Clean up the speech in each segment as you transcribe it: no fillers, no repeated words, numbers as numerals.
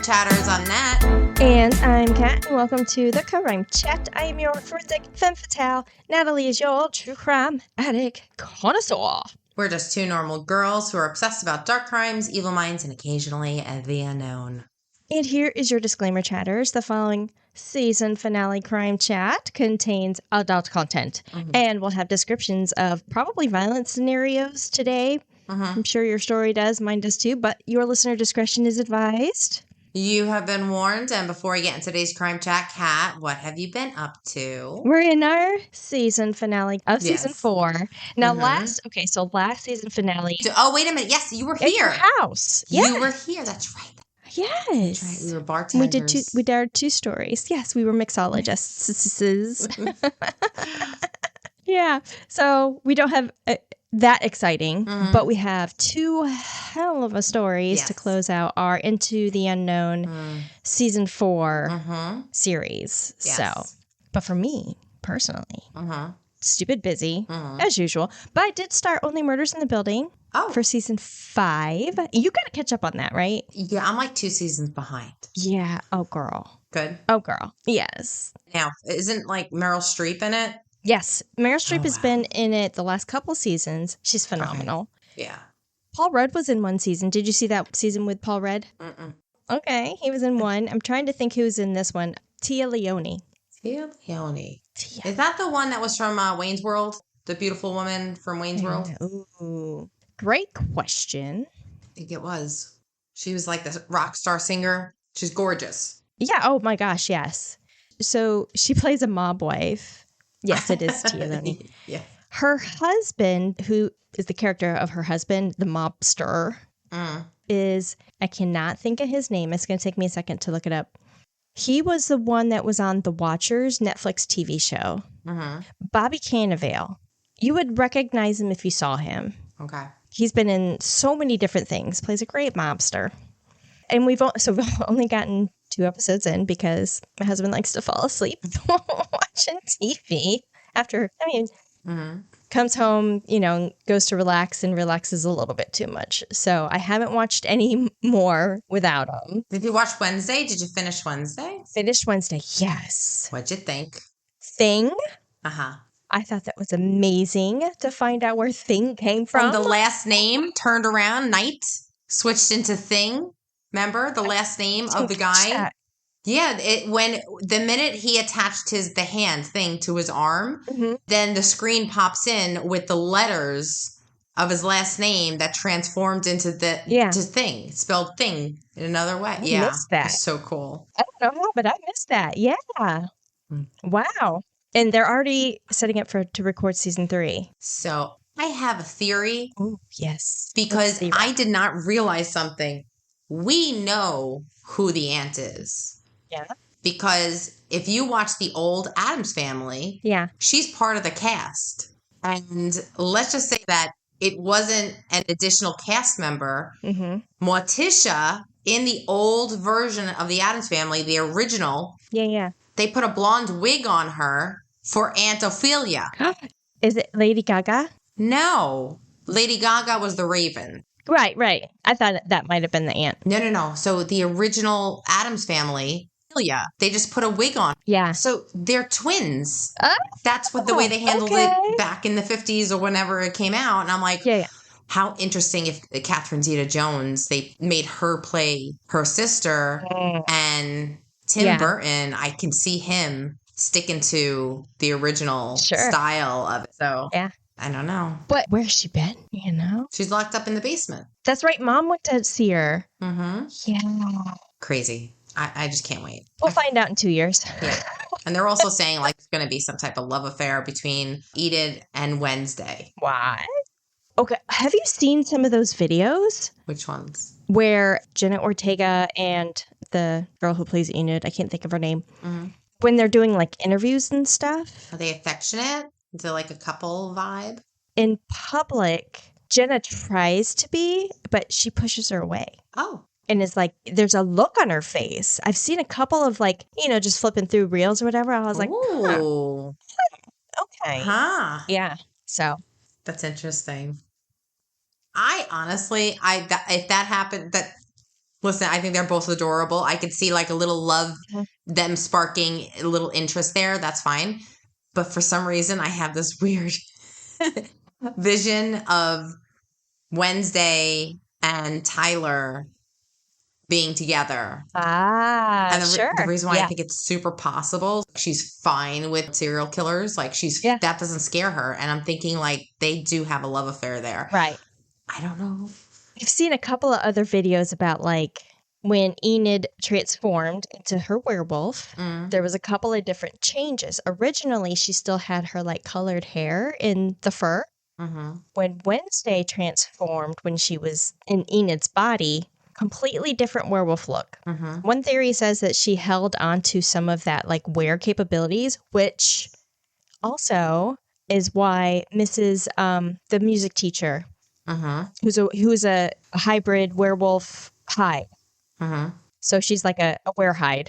Chatters. I'm Nat. And I'm Kat, and welcome to the CrimeChat. I am your forensic femme fatale. Natalie is your true crime addict connoisseur. We're just two normal girls who are obsessed about dark crimes, evil minds, and occasionally the unknown. And here is your disclaimer, chatters. The following season finale crime chat contains adult content. And we'll have descriptions of probably violent scenarios today. I'm sure your story does, mine does too, but your listener discretion is advised. You have been warned, and before we get into today's crime chat, Kat, what have you been up to? We're in our season finale of season 4. Now, last season finale. Oh, wait a minute. Yes, you were At here. your house. Yeah. You were here. That's right. Yes. That's right. We were bartenders. We did two stories. Yes, we were mixologists. Yeah. So we don't have that exciting, but we have two hell of a stories to close out our Into the Unknown season 4 series. Yes. So, but for me personally, stupid busy as usual. But I did start Only Murders in the Building for season 5. You got to catch up on that, right? Yeah, I'm like 2 seasons behind. Yeah. Oh, girl. Good. Oh, girl. Yes. Now, isn't like Meryl Streep in it? Yes. Meryl Streep has been in it the last couple seasons. She's phenomenal. Okay. Yeah. Paul Rudd was in one season. Did you see that season with Paul Rudd? Okay. He was in one. I'm trying to think who's in this one. Tia Leone. Tia Leone. Is that the one that was from Wayne's World? The beautiful woman from Wayne's World? Ooh. Great question. I think it was. She was like this rock star singer. She's gorgeous. Yeah. Oh, my gosh. Yes. So she plays a mob wife. Yes, it is Tia Leone. Yeah. Her husband, who is the character of her husband, the mobster, is, I cannot think of his name. It's going to take me a second to look it up. He was the one that was on The Watchers Netflix TV show. Bobby Cannavale. You would recognize him if you saw him. Okay. He's been in so many different things. Plays a great mobster. And we've only gotten 2 episodes in because my husband likes to fall asleep watching TV after, comes home, goes to relax and relaxes a little bit too much. So I haven't watched any more without him. Did you watch Wednesday? Did you finish Wednesday? Finished Wednesday, yes. What'd you think? Thing? Uh-huh. I thought that was amazing to find out where Thing came from. The last name turned around, Knight, switched into Thing. Remember the last name of the guy? Chat. Yeah, when the minute he attached the hand thing to his arm, then the screen pops in with the letters of his last name that transformed into to Thing, spelled Thing in another way. I missed that. It's so cool. I don't know how, but I missed that. Yeah. Wow. And they're already setting up to record season 3. So I have a theory. Oh, yes. Because I did not realize something. We know who the aunt is. Yeah. Because if you watch the old Addams Family, she's part of the cast. And let's just say that it wasn't an additional cast member. Morticia, in the old version of the Addams Family, the original, they put a blonde wig on her for Aunt Ophelia. Is it Lady Gaga? No. Lady Gaga was the Raven. Right. I thought that might have been the aunt. No. So the original Addams Family, they just put a wig on. Yeah. So they're twins. That's what the way they handled it back in the 50s or whenever it came out. And I'm like, how interesting if Catherine Zeta-Jones, they made her play her sister. And Tim Burton, I can see him sticking to the original style of it. So I don't know. But where's she been, She's locked up in the basement. That's right. Mom went to see her. Yeah. Crazy. I just can't wait. We'll find out in 2 years. Yeah. And they're also saying like it's going to be some type of love affair between Enid and Wednesday. What? Okay. Have you seen some of those videos? Which ones? Where Jenna Ortega and the girl who plays Enid, I can't think of her name, when they're doing like interviews and stuff. Are they affectionate? Is it like a couple vibe? In public, Jenna tries to be, but she pushes her away. Oh. And is like, there's a look on her face. I've seen a couple of like, just flipping through reels or whatever. I was like, ooh. Okay. Huh. Yeah. So. That's interesting. I honestly, if that happened, Listen, I think they're both adorable. I could see like a little love, them sparking a little interest there. That's fine. But for some reason, I have this weird vision of Wednesday and Tyler being together. And the reason why I think it's super possible, she's fine with serial killers. Like that doesn't scare her. And I'm thinking like they do have a love affair there. Right. I don't know. I've seen a couple of other videos about like when Enid transformed into her werewolf, there was a couple of different changes. Originally, she still had her like colored hair in the fur. When Wednesday transformed, when she was in Enid's body, completely different werewolf look. One theory says that she held on to some of that like wear capabilities, which also is why Mrs. The music teacher, who's a hybrid werewolf hide. So she's like a werehide.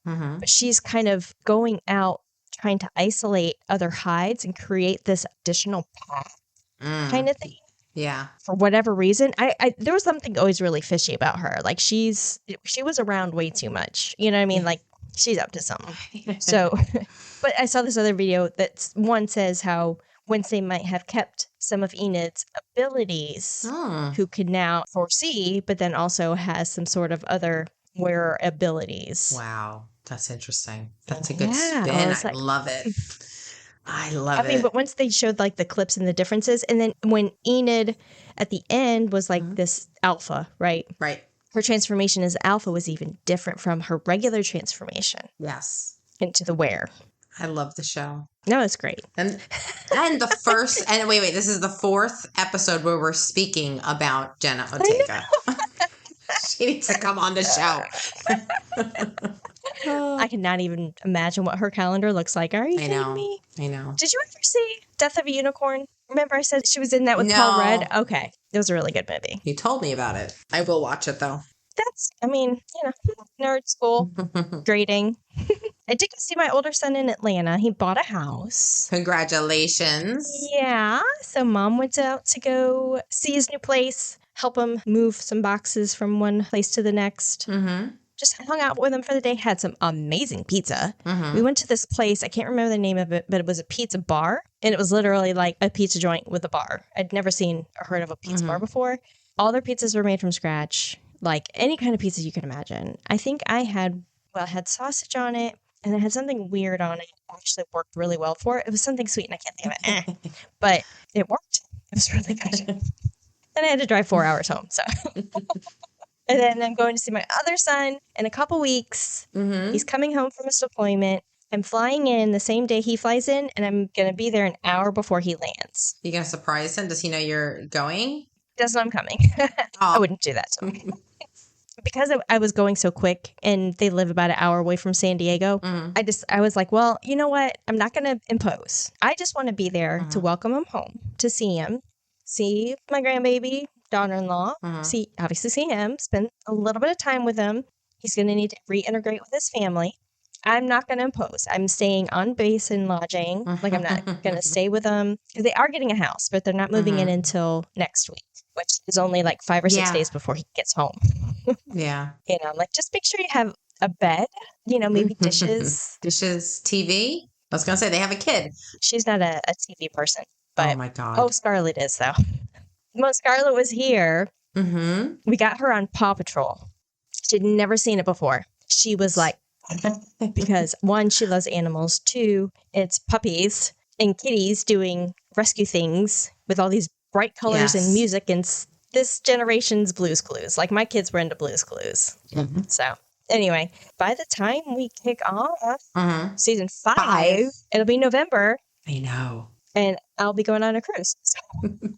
But she's kind of going out trying to isolate other hides and create this additional path kind of thing. Yeah. For whatever reason, I there was something always really fishy about her. Like she was around way too much. You know what I mean? Like she's up to something. So, but I saw this other video that one says how Wednesday might have kept some of Enid's abilities, who could now foresee, but then also has some sort of other wearer abilities. Wow. That's interesting. That's a good spin. I love it. I love it. I mean, but once they showed like the clips and the differences, and then when Enid at the end was like this alpha, right? Right. Her transformation as alpha was even different from her regular transformation. Yes. Into the were. I love the show. No, it's great. And the first, and wait, this is the 4th episode where we're speaking about Jenna Ortega. She needs to come on the show. I cannot even imagine what her calendar looks like. Are you kidding me? I know. Did you ever see Death of a Unicorn? Remember I said she was in that with Paul Rudd? Okay. It was a really good movie. You told me about it. I will watch it, though. Nerd school, grading. I did go see my older son in Atlanta. He bought a house. Congratulations. Yeah. So Mom went out to go see his new place, help him move some boxes from one place to the next. Just hung out with him for the day, had some amazing pizza. We went to this place, I can't remember the name of it, but it was a pizza bar. And it was literally like a pizza joint with a bar. I'd never seen or heard of a pizza bar before. All their pizzas were made from scratch. Like any kind of pizza you can imagine. I think I had sausage on it, and it had something weird on it. It actually worked really well for it. It was something sweet, and I can't think of it. But it worked. It was really good. Then I had to drive 4 hours home, so. And then I'm going to see my other son in a couple weeks. He's coming home from his deployment. I'm flying in the same day he flies in, and I'm going to be there an hour before he lands. You going to surprise him? Does he know you're going? He doesn't know I'm coming. I wouldn't do that to him. Because I was going so quick, and they live about an hour away from San Diego, I was like, well, you know what? I'm not going to impose. I just want to be there to welcome him home, to see him, see my grandbaby, daughter-in-law, obviously see him, spend a little bit of time with him. He's going to need to reintegrate with his family. I'm not going to impose. I'm staying on base and lodging. Like, I'm not going to stay with them. Because they are getting a house, but they're not moving in until next week, which is only like 5 or 6 days before he gets home. I'm like, just make sure you have a bed, maybe dishes. Dishes, TV? I was going to say, they have a kid. She's not a TV person. But, oh, my God. Oh, Scarlett is, though. When Scarlett was here, we got her on Paw Patrol. She'd never seen it before. She was like, because 1, she loves animals. 2, it's puppies and kitties doing rescue things with all these bright colors and music and this generation's Blue's Clues. Like my kids were into Blue's Clues. So anyway, by the time we kick off season 5, it'll be November. I know. And I'll be going on a cruise. So.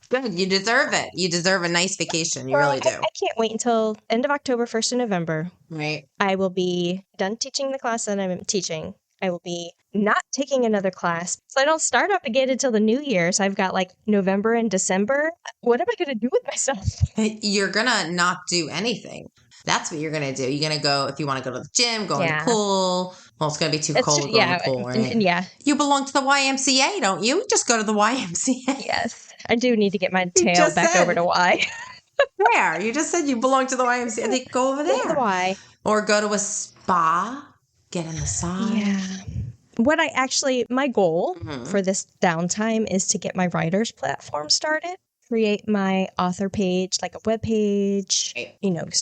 Good. You deserve it. You deserve a nice vacation. You really do. I can't wait until end of October, 1st of November. Right. I will be done teaching the class that I'm teaching. I will be not taking another class. So I don't start up again until the new year. So I've got like November and December. What am I going to do with myself? You're going to not do anything. That's what you're going to do. You're going to go, if you want to go to the gym, go in the pool. Well, it's going to be too cold to go in the pool, right? Yeah. You belong to the YMCA, don't you? Just go to the YMCA. Yes. I do need to get my tail back over to Y. There. You just said you belong to the YMCA. They go over there. The Y. Or go to a spa. Get in the sauna. Yeah. My goal for this downtime is to get my writer's platform started. Create my author page, like a web page,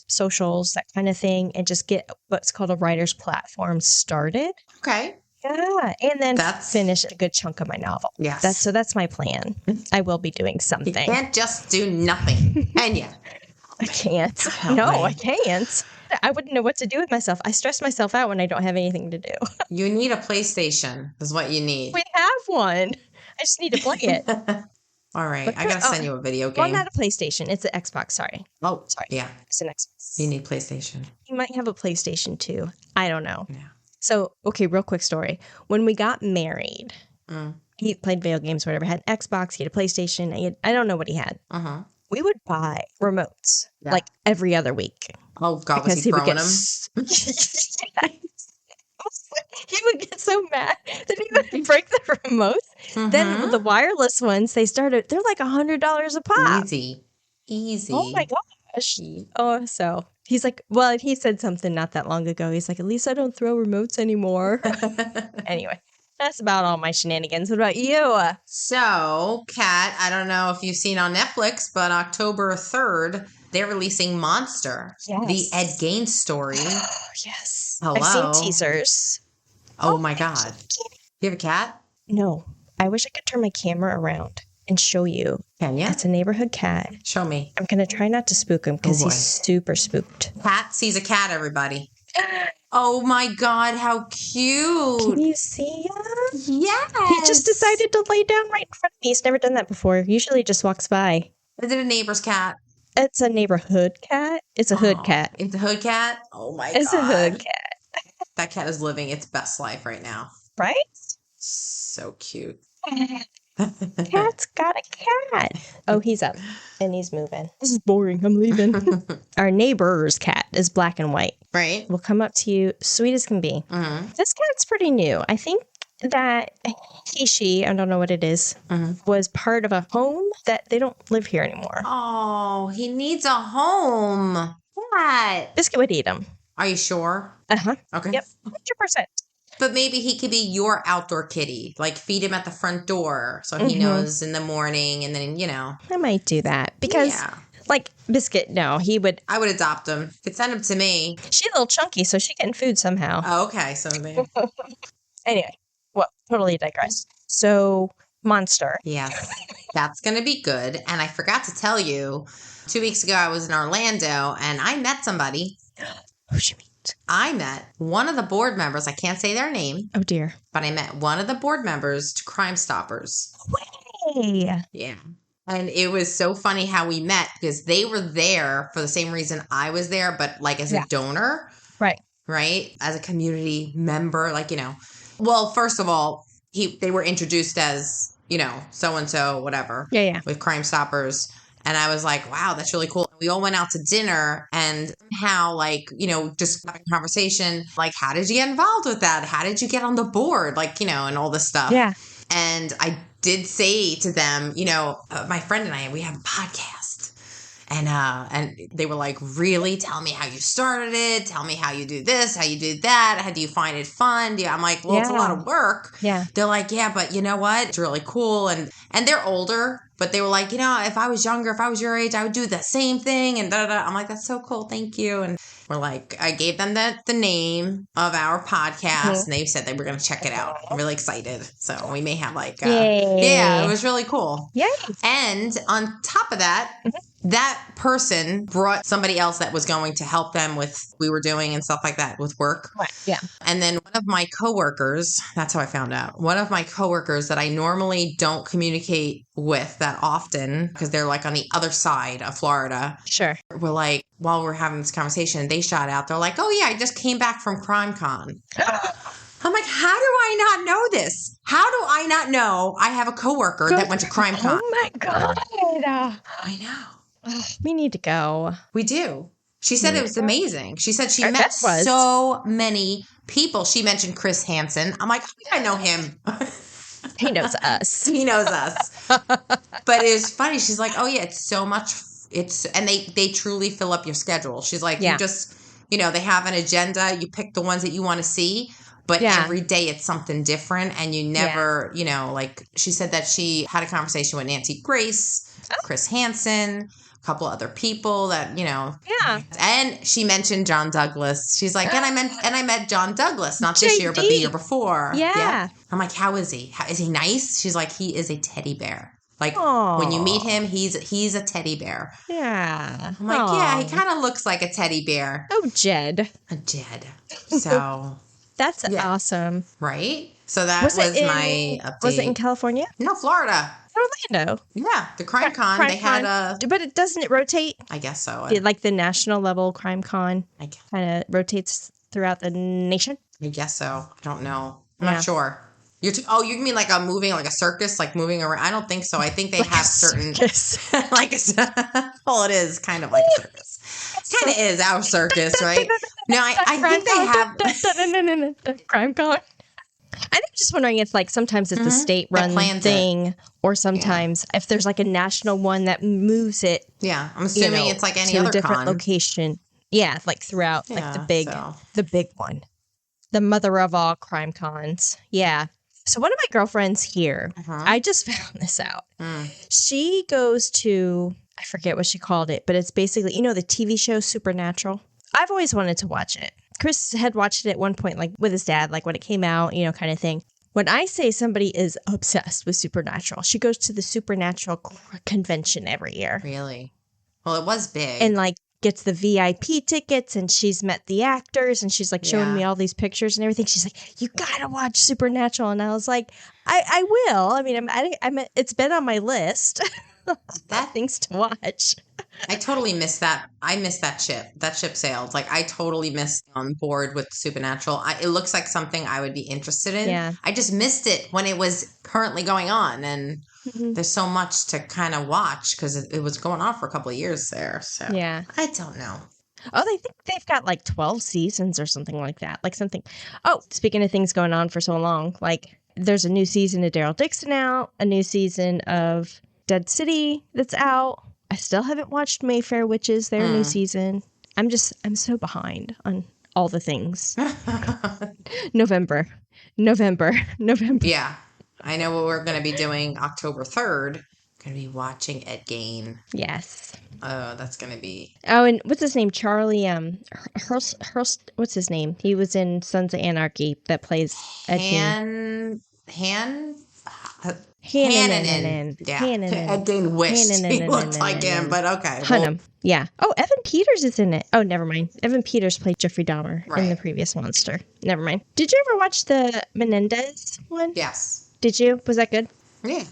socials, that kind of thing, and just get what's called a writer's platform started. Okay. Yeah, and then finish a good chunk of my novel. Yes. So that's my plan. I will be doing something. You can't just do nothing, can you? I can't. No, I can't. I wouldn't know what to do with myself. I stress myself out when I don't have anything to do. You need a PlayStation is what you need. We have one. I just need to play it. All right. I got to send you a video game. Well, not a PlayStation. It's an Xbox. Sorry. Oh, sorry. Yeah. It's an Xbox. You need PlayStation. You might have a PlayStation too. I don't know. Yeah. So, okay, real quick story. When we got married, he played video games, whatever. Had an Xbox, he had a PlayStation. I don't know what he had. We would buy remotes like every other week. Oh, God, was he throwing them? He would get so mad that he would break the remotes. Then the wireless ones, they're like $100 a pop. Easy. Oh my gosh. Oh, so he's like, well, he said something not that long ago. He's like, at least I don't throw remotes anymore. Anyway, that's about all my shenanigans. What about you? So, Kat, I don't know if you've seen on Netflix, but October 3rd, they're releasing Monster, the Ed Gein story. Yes. Hello. I've seen teasers. Oh my God. You have a cat? No. I wish I could turn my camera around and show you. Can you? It's a neighborhood cat. Show me. I'm going to try not to spook him because he's super spooked. Cat sees a cat, everybody. Oh my God, how cute. Can you see him? Yes. He just decided to lay down right in front of me. He's never done that before. Usually he just walks by. Is it a neighbor's cat? It's a neighborhood cat. It's a hood cat. It's a hood cat? Oh my God. It's a hood cat. That cat is living its best life right now. Right? So cute. Cat's got a cat. Oh, he's up and he's moving. This is boring. I'm leaving. Our neighbor's cat is black and white. Right. Will come up to you, sweet as can be. This cat's pretty new. I think that she, I don't know what it is, was part of a home that they don't live here anymore. Oh, he needs a home. What? Biscuit would eat him. Are you sure? Uh-huh. Okay. Yep. 100%. But maybe he could be your outdoor kitty. Like feed him at the front door so he knows in the morning and then, I might do that because like Biscuit, no, he would. I would adopt him. Could send him to me. She's a little chunky, so she's getting food somehow. Oh, okay. So maybe. Anyway, well, totally digress. So Monster. Yes. That's going to be good. And I forgot to tell you, 2 weeks ago I was in Orlando and I met somebody. Who'd you meet? I met one of the board members. I can't say their name. Oh, dear. But I met one of the board members to Crime Stoppers. Way. Yeah. And it was so funny how we met because they were there for the same reason I was there, but like as a donor. Right. Right? As a community member, Well, first of all, they were introduced as, so-and-so, whatever. Yeah. With Crime Stoppers. And I was like, wow, that's really cool. We all went out to dinner and somehow just having a conversation, like, how did you get involved with that? How did you get on the board? And all this stuff. Yeah. And I did say to them, my friend and I, we have a podcast. And they were like, really? Tell me how you started it. Tell me how you do this, how you do that. How do you find it fun? I'm like, well, it's a lot of work. Yeah. They're like, yeah, but you know what? It's really cool. And they're older, but they were like, if I was younger, if I was your age, I would do the same thing. And da-da-da. I'm like, that's so cool. Thank you. And we're like, I gave them the name of our podcast and they said they were going to check it out. I'm really excited. So we may have it was really cool. Yeah. And on top of that, that person brought somebody else that was going to help them with we were doing and stuff like that with work. Right. Yeah. And then one of my coworkers, that's how I found out. One of my coworkers that I normally don't communicate with that often because they're like on the other side of Florida. Sure. We're like, while we're having this conversation, they shot out. They're like, oh yeah, I just came back from CrimeCon. I'm like, how do I not know this? How do I not know I have a coworker that went to CrimeCon? Oh my God. I know. We need to go. We do. She said it was amazing. She said she met so many people. She mentioned Chris Hansen. I'm like, I know him. He knows us. He knows us. But it was funny. She's like, oh yeah, it's so much and they truly fill up your schedule. She's like, Yeah. you just, they have an agenda. You pick the ones that you want to see, but every day it's something different. And you never, like she said that she had a conversation with Nancy Grace, Chris Hansen, a couple other people that, Yeah. And she mentioned John Douglas. She's like, and I met John Douglas, not this year, but the year before. Yeah. I'm like, how is he? Is he nice? She's like, he is a teddy bear. Like, when you meet him, he's a teddy bear. Yeah. I'm like, yeah, he kind of looks like a teddy bear. Oh, Jed. A Jed. So. That's awesome. Right? So that was my update. Was it in California? No, Florida. Orlando. Yeah, the Crime Con. They had a... But doesn't it rotate? I guess so. Like the national level Crime Con kind of rotates throughout the nation? I guess so. I don't know. I'm not sure. You mean like like a circus, like moving around? I don't think so. I think they like have certain... Well, it is kind of like a circus. It kind of is our circus, right? No, I think they have... Crime Con. I think just wondering if like sometimes it's a state-run thing, or sometimes if there's like a national one that moves it. Yeah, I'm assuming it's like any to other a different con. Location. Yeah, like throughout like the big one, the mother of all crime cons. Yeah. So one of my girlfriends here, I just found this out. She goes to, I forget what she called it, but it's basically, the TV show Supernatural. I've always wanted to watch it. Chris had watched it at one point, like with his dad, like when it came out, kind of thing. When I say somebody is obsessed with Supernatural, she goes to the Supernatural convention every year. Really? Well, it was big. And like gets the VIP tickets, and she's met the actors, and she's like showing me all these pictures and everything. She's like, you gotta watch Supernatural. And I was like, I will. I mean, it's been on my list. Things to watch. I totally missed that. I missed that ship. That ship sailed. Like, I totally missed on board with Supernatural. It looks like something I would be interested in. Yeah. I just missed it when it was currently going on. And there's so much to kind of watch because it was going on for a couple of years there. So yeah. I don't know. Oh, they think they've got like 12 seasons or something like that. Like something. Oh, speaking of things going on for so long, like there's a new season of Daryl Dixon out, a new season of Dead City that's out. I still haven't watched Mayfair Witches, their new season. I'm so behind on all the things. November. Yeah. I know what we're going to be doing October 3rd. Going to be watching Ed Gein. Yes. Oh, that's going to be... Oh, and what's his name? Charlie, Hurst, what's his name? He was in Sons of Anarchy that plays Ed Gein. Hannanen. Yeah. Ed Gein wished he looked like him, but okay. Hunnam. Yeah. Oh, Evan Peters is in it. Oh, never mind. Evan Peters played Jeffrey Dahmer in the previous Monster. Never mind. Did you ever watch the Menendez one? Yes. Did you? Was that good? Yeah.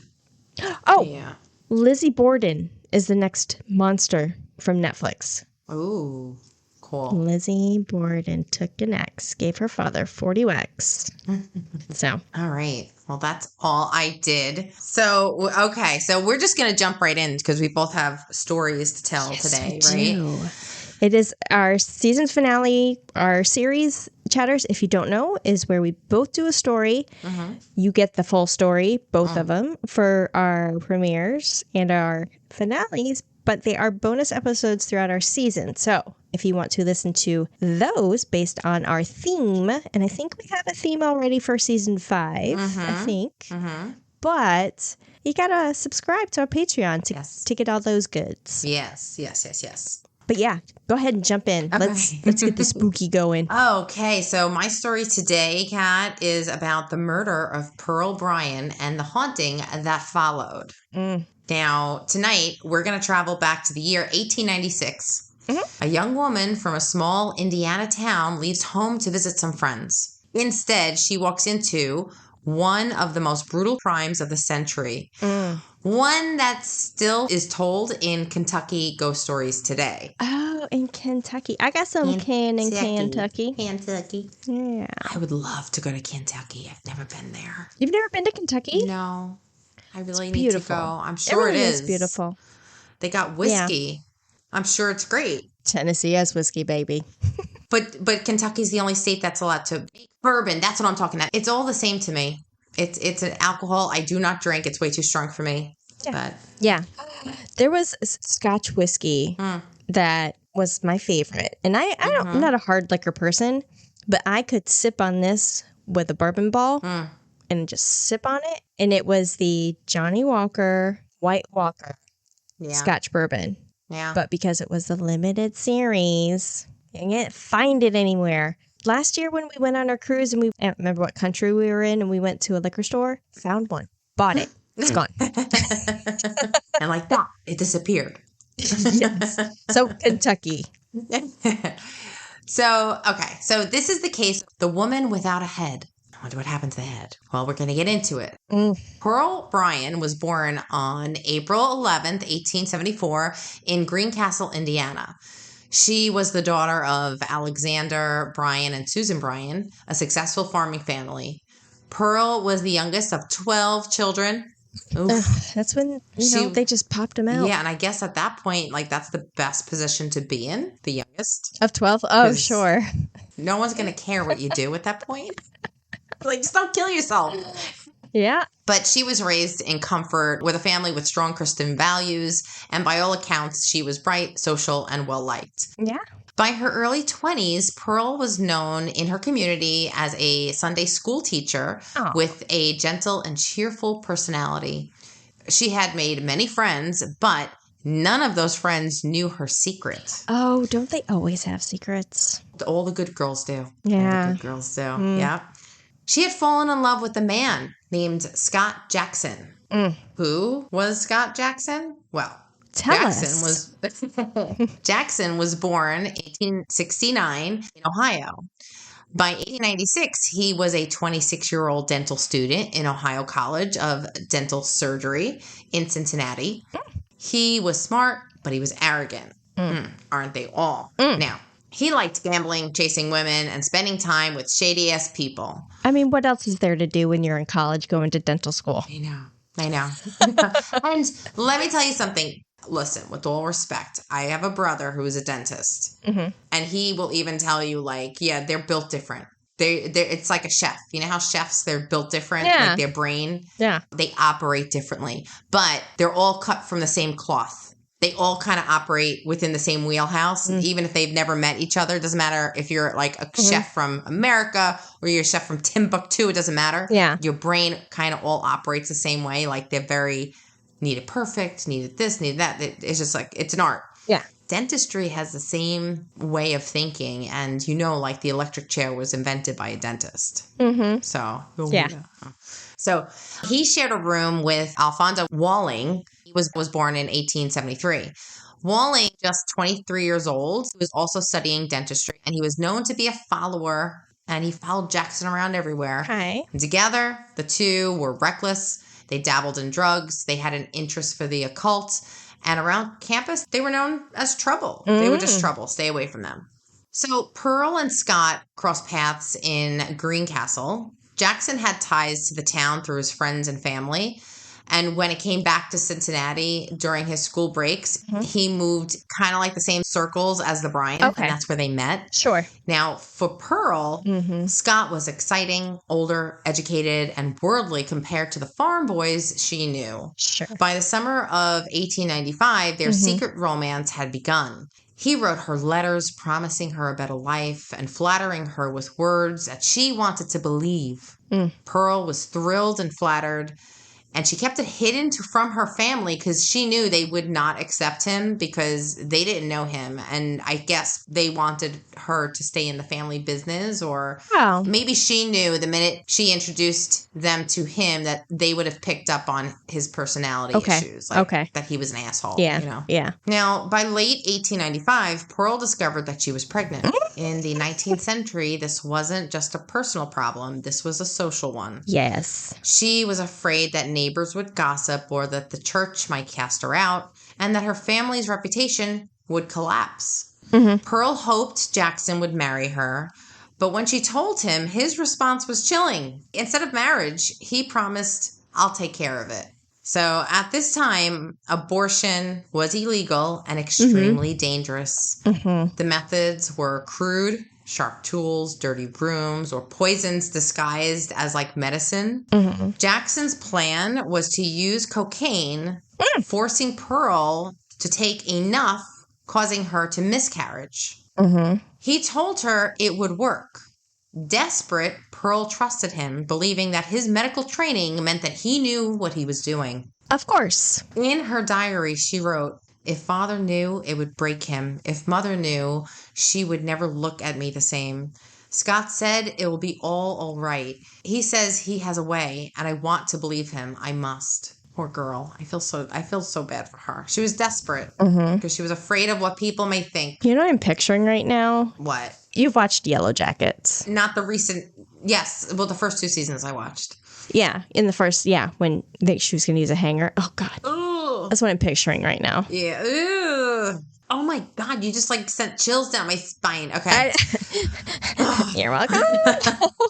Oh, yeah. Lizzie Borden is the next monster from Netflix. Ooh, cool. Lizzie Borden took an axe, gave her father 40 whacks. So. All right. Well, that's all I did. So, okay. So we're just going to jump right in because we both have stories to tell today, right? Do. It is our season finale, our series chatters, if you don't know, is where we both do a story. You get the full story, both of them, for our premieres and our finales, but they are bonus episodes throughout our season. So if you want to listen to those based on our theme, and I think we have a theme already for season 5, I think. But you gotta subscribe to our Patreon to get all those goods. Yes. But yeah, go ahead and jump in. Okay. Let's get the spooky going. Okay, so my story today, Kat, is about the murder of Pearl Bryan and the haunting that followed. Now, tonight, we're going to travel back to the year 1896. A young woman from a small Indiana town leaves home to visit some friends. Instead, she walks into one of the most brutal crimes of the century. One that still is told in Kentucky ghost stories today. Oh, in Kentucky. I got some kin in Kentucky. Kentucky. Yeah. I would love to go to Kentucky. I've never been there. You've never been to Kentucky? No. I really need to go. I'm sure it is. It's beautiful. They got whiskey. Yeah. I'm sure it's great. Tennessee has whiskey, baby. But Kentucky's the only state that's allowed to make bourbon. That's what I'm talking about. It's all the same to me. It's an alcohol I do not drink. It's way too strong for me. But yeah. There was Scotch whiskey that was my favorite. And I'm not a hard liquor person, but I could sip on this with a bourbon ball and just sip on it. And it was the Johnny Walker White Walker Scotch bourbon. Yeah. But because it was the limited series, you can't find it anywhere. Last year when we went on our cruise and I don't remember what country we were in, and we went to a liquor store, found one, bought it. It's gone. And like that, it disappeared. Yes. So Kentucky. So this is the case. The woman without a head. I wonder what happened to the head. Well, we're going to get into it. Pearl Bryan was born on April 11th, 1874 in Greencastle, Indiana. She was the daughter of Alexander Bryan and Susan Bryan, a successful farming family. Pearl was the youngest of 12 children. That's when, they just popped them out. Yeah, and I guess at that point, like, that's the best position to be in, the youngest. Of 12? Oh, sure. No one's going to care what you do at that point. Like, just don't kill yourself. Yeah. But she was raised in comfort with a family with strong Christian values, and by all accounts, she was bright, social, and well-liked. Yeah. By her early 20s, Pearl was known in her community as a Sunday school teacher with a gentle and cheerful personality. She had made many friends, but none of those friends knew her secret. Oh, don't they always have secrets? All the good girls do. Yeah. All the good girls do. Yeah. She had fallen in love with a man named Scott Jackson. Who was Scott Jackson? Well, Jackson was born 1869 in Ohio. By 1896, he was a 26-year-old dental student in Ohio College of Dental Surgery in Cincinnati. He was smart, but he was arrogant. Aren't they all? Now, he liked gambling, chasing women, and spending time with shady-ass people. I mean, what else is there to do when you're in college going to dental school? I know. And let me tell you something. Listen, with all respect, I have a brother who is a dentist. And he will even tell you, like, yeah, they're built different. It's like a chef. You know how chefs, they're built different? Yeah. Like their brain? Yeah. They operate differently. But they're all cut from the same cloth. They all kind of operate within the same wheelhouse, even if they've never met each other. It doesn't matter if you're like a chef from America or you're a chef from Timbuktu. It doesn't matter. Yeah. Your brain kind of all operates the same way. Like they're very needed perfect, needed this, needed that. It's just like, it's an art. Yeah. Dentistry has the same way of thinking. And like the electric chair was invented by a dentist. So, So he shared a room with Alfonso Walling. He was born in 1873. Walling, just 23 years old, was also studying dentistry, and he was known to be a follower, and he followed Jackson around everywhere. Okay. And together, the two were reckless. They dabbled in drugs. They had an interest for the occult. And around campus, they were known as trouble. They were just trouble. Stay away from them. So Pearl and Scott crossed paths in Greencastle. Jackson had ties to the town through his friends and family. And when it came back to Cincinnati during his school breaks, he moved kind of like the same circles as the Bryan. Okay. And that's where they met. Sure. Now, for Pearl, Scott was exciting, older, educated, and worldly compared to the farm boys she knew. Sure. By the summer of 1895, their secret romance had begun. He wrote her letters promising her a better life and flattering her with words that she wanted to believe. Pearl was thrilled and flattered. And she kept it hidden from her family because she knew they would not accept him because they didn't know him. And I guess they wanted her to stay in the family business, or maybe she knew the minute she introduced them to him that they would have picked up on his personality issues. Like that he was an asshole. Yeah. Yeah. Now, by late 1895, Pearl discovered that she was pregnant. In the 19th century, this wasn't just a personal problem. This was a social one. Yes. She was afraid that neighbors would gossip or that the church might cast her out and that her family's reputation would collapse. Pearl hoped Jackson would marry her, but when she told him, his response was chilling. Instead of marriage, he promised, "I'll take care of it." So at this time, abortion was illegal and extremely dangerous. The methods were crude, sharp tools, dirty brooms, or poisons disguised as like medicine. Jackson's plan was to use cocaine forcing Pearl to take enough, causing her to miscarriage. He told her it would work. Desperate, Pearl trusted him, believing that his medical training meant that he knew what he was doing. Of course. In her diary, she wrote, "If father knew, it would break him. If mother knew, she would never look at me the same. Scott said it will be all right. He says he has a way, and I want to believe him. I must." Poor girl. I feel so bad for her. She was desperate because she was afraid of what people may think. You know what I'm picturing right now? What? You've watched Yellow Jackets. Not the recent. Yes. Well, the first 2 seasons I watched. Yeah. In the first, when she was going to use a hanger. Oh, God. Ooh. That's what I'm picturing right now. Yeah. Ooh. Oh, my God. You just sent chills down my spine. Okay. You're welcome.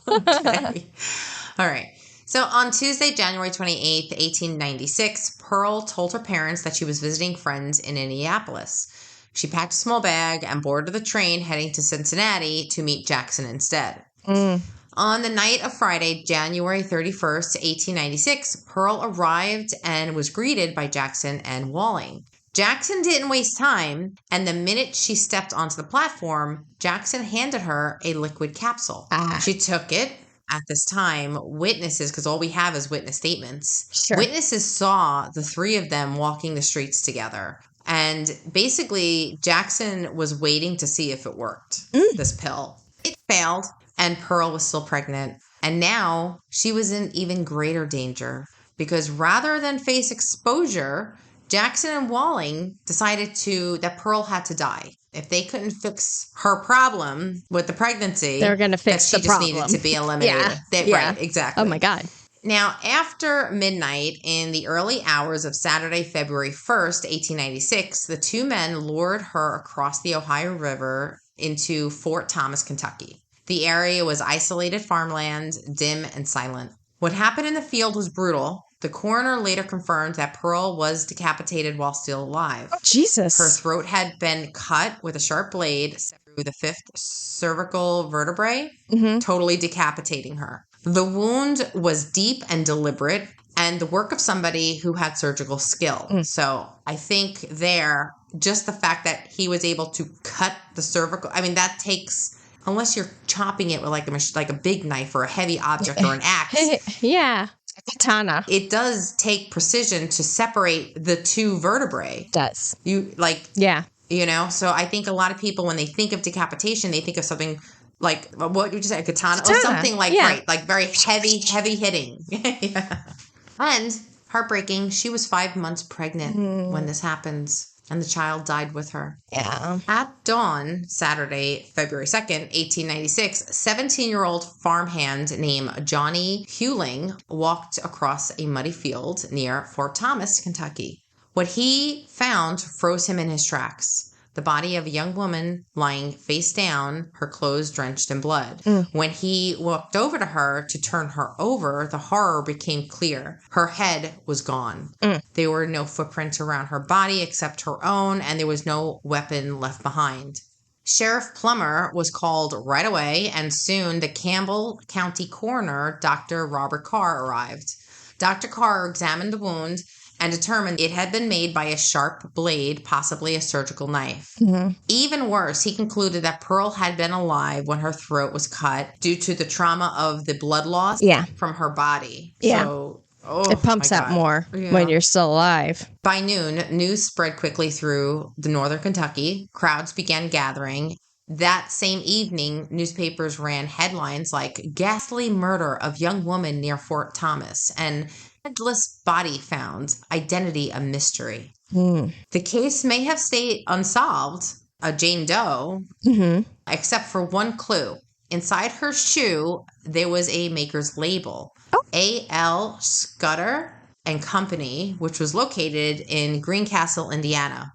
Okay. All right. So on Tuesday, January 28th, 1896, Pearl told her parents that she was visiting friends in Indianapolis. She packed a small bag and boarded the train heading to Cincinnati to meet Jackson instead. On the night of Friday, January 31st, 1896, Pearl arrived and was greeted by Jackson and Whaley. Jackson didn't waste time, and the minute she stepped onto the platform, Jackson handed her a liquid capsule. She took it. At this time, witnesses, because all we have is witness statements, witnesses saw the 3 of them walking the streets together. And basically, Jackson was waiting to see if it worked, this pill. It failed, and Pearl was still pregnant. And now she was in even greater danger because rather than face exposure, Jackson and Walling decided that Pearl had to die. If they couldn't fix her problem with the pregnancy, they were going to fix the problem. She just needed to be eliminated. Right, exactly. Oh, my God. Now, after midnight in the early hours of Saturday, February 1st, 1896, the 2 men lured her across the Ohio River into Fort Thomas, Kentucky. The area was isolated farmland, dim and silent. What happened in the field was brutal. The coroner later confirmed that Pearl was decapitated while still alive. Oh, Jesus. Her throat had been cut with a sharp blade through the 5th cervical vertebrae, totally decapitating her. The wound was deep and deliberate, and the work of somebody who had surgical skill. So I think just the fact that he was able to cut the cervical, that takes... Unless you're chopping it with like a big knife or a heavy object or an axe. Yeah. Katana. It does take precision to separate the 2 vertebrae. It does. Yeah. So I think a lot of people, when they think of decapitation, they think of something like, what would you say, a katana? Or something right, like very heavy hitting. Yeah. And heartbreaking, she was 5 months pregnant when this happens. And the child died with her. Yeah. At dawn, Saturday, February 2nd, 1896, 17-year-old farmhand named Johnny Hewling walked across a muddy field near Fort Thomas, Kentucky. What he found froze him in his tracks. The body of a young woman lying face down, her clothes drenched in blood. When he walked over to her to turn her over, the horror became clear. Her head was gone. There were no footprints around her body except her own, and there was no weapon left behind. Sheriff Plummer was called right away, and soon the Campbell County coroner, Dr. Robert Carr, arrived. Dr. Carr examined the wound and determined it had been made by a sharp blade, possibly a surgical knife. Even worse, he concluded that Pearl had been alive when her throat was cut due to the trauma of the blood loss from her body. Yeah. So, it pumps out more when you're still alive. By noon, news spread quickly through the northern Kentucky. Crowds began gathering. That same evening, newspapers ran headlines like "Ghastly Murder of Young Woman Near Fort Thomas" and "Headless Body Found, Identity a Mystery." The case may have stayed unsolved, a Jane Doe, except for one clue. Inside her shoe, there was a maker's label. A.L. Scudder and Company, which was located in Greencastle, Indiana.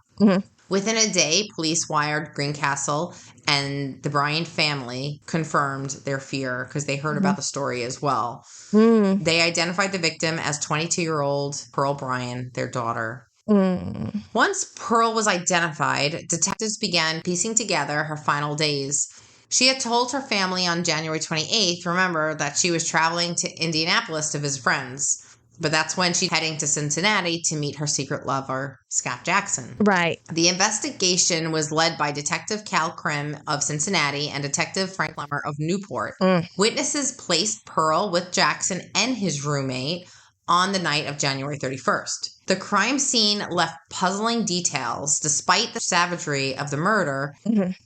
Within a day, police wired Greencastle, and the Bryan family confirmed their fear because they heard about the story as well. They identified the victim as 22-year-old Pearl Bryan, their daughter. Once Pearl was identified, detectives began piecing together her final days. She had told her family on January 28th, remember, that she was traveling to Indianapolis to visit friends. But that's when she's heading to Cincinnati to meet her secret lover, Scott Jackson. Right. The investigation was led by Detective Cal Krim of Cincinnati and Detective Frank Lemmer of Newport. Witnesses placed Pearl with Jackson and his roommate on the night of January 31st. The crime scene left puzzling details. Despite the savagery of the murder,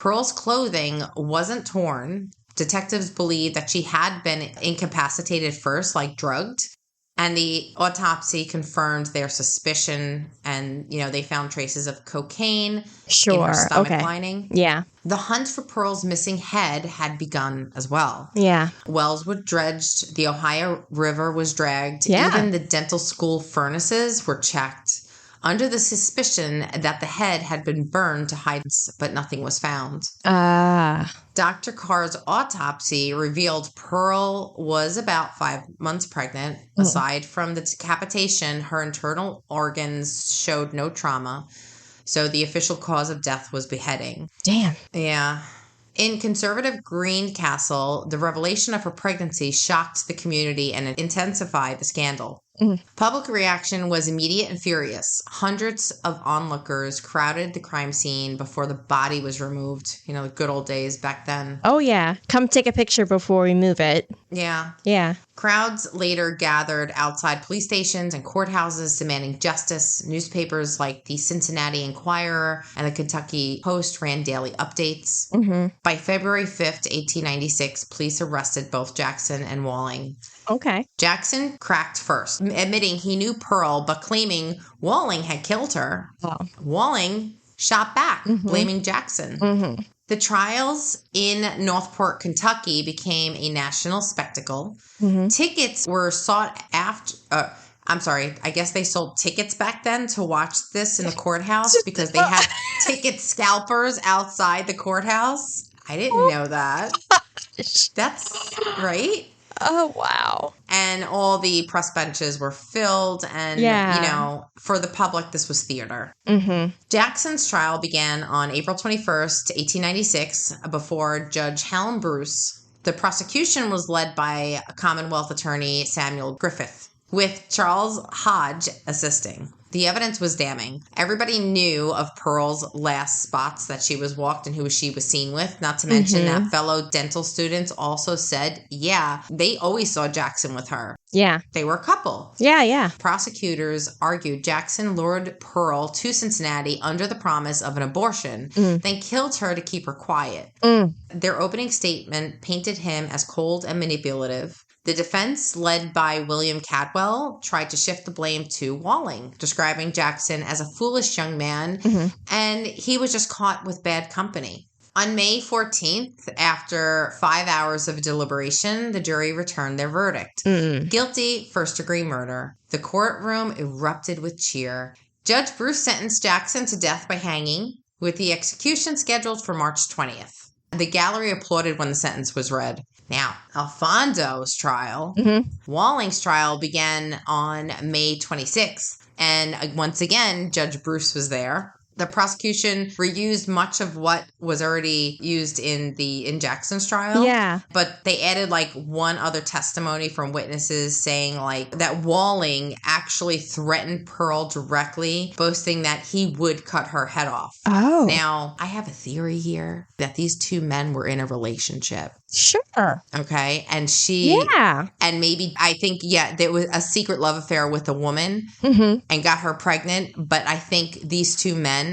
Pearl's clothing wasn't torn. Detectives believe that she had been incapacitated first, like drugged. And the autopsy confirmed their suspicion. And, they found traces of cocaine in her stomach lining. Yeah. The hunt for Pearl's missing head had begun as well. Yeah. Wells were dredged. The Ohio River was dragged. Yeah. Even the dental school furnaces were checked under the suspicion that the head had been burned to hide, but nothing was found. Dr. Carr's autopsy revealed Pearl was about 5 months pregnant. Aside from the decapitation, her internal organs showed no trauma. So the official cause of death was beheading. Damn. Yeah. In conservative Greencastle, the revelation of her pregnancy shocked the community and intensified the scandal. Public reaction was immediate and furious. Hundreds of onlookers crowded the crime scene before the body was removed. The good old days back then. Oh, yeah. Come take a picture before we move it. Yeah. Yeah. Crowds later gathered outside police stations and courthouses demanding justice. Newspapers like the Cincinnati Enquirer and the Kentucky Post ran daily updates. By February 5th, 1896, police arrested both Jackson and Walling. Okay. Jackson cracked first, admitting he knew Pearl, but claiming Walling had killed her. Walling shot back, blaming Jackson. The trials in Northport, Kentucky became a national spectacle. Tickets were sought after. I guess they sold tickets back then to watch this in the courthouse because they had ticket scalpers outside the courthouse. I didn't know that. That's right. Oh, wow. And all the press benches were filled. And, for the public, this was theater. Jackson's trial began on April 21st, 1896, before Judge Helen Bruce. The prosecution was led by Commonwealth Attorney Samuel Griffith, with Charles Hodge assisting. The evidence was damning. Everybody knew of Pearl's last spots that she was walked and who she was seen with, not to mention that fellow dental students also said, they always saw Jackson with her. Yeah. They were a couple. Yeah. Prosecutors argued Jackson lured Pearl to Cincinnati under the promise of an abortion, then killed her to keep her quiet. Their opening statement painted him as cold and manipulative. The defense, led by William Cadwell, tried to shift the blame to Walling, describing Jackson as a foolish young man, and he was just caught with bad company. On May 14th, after 5 hours of deliberation, the jury returned their verdict. Guilty, first-degree murder. The courtroom erupted with cheer. Judge Bruce sentenced Jackson to death by hanging, with the execution scheduled for March 20th. The gallery applauded when the sentence was read. Now, Alfonso's trial, Walling's trial began on May 26th. And once again, Judge Bruce was there. The prosecution reused much of what was already used in Jackson's trial. Yeah. But they added one other testimony from witnesses saying that Walling actually threatened Pearl directly, boasting that he would cut her head off. Oh. Now, I have a theory here that these two men were in a relationship. Sure. Okay. And and maybe, I think, there was a secret love affair with a woman and got her pregnant. But I think these two men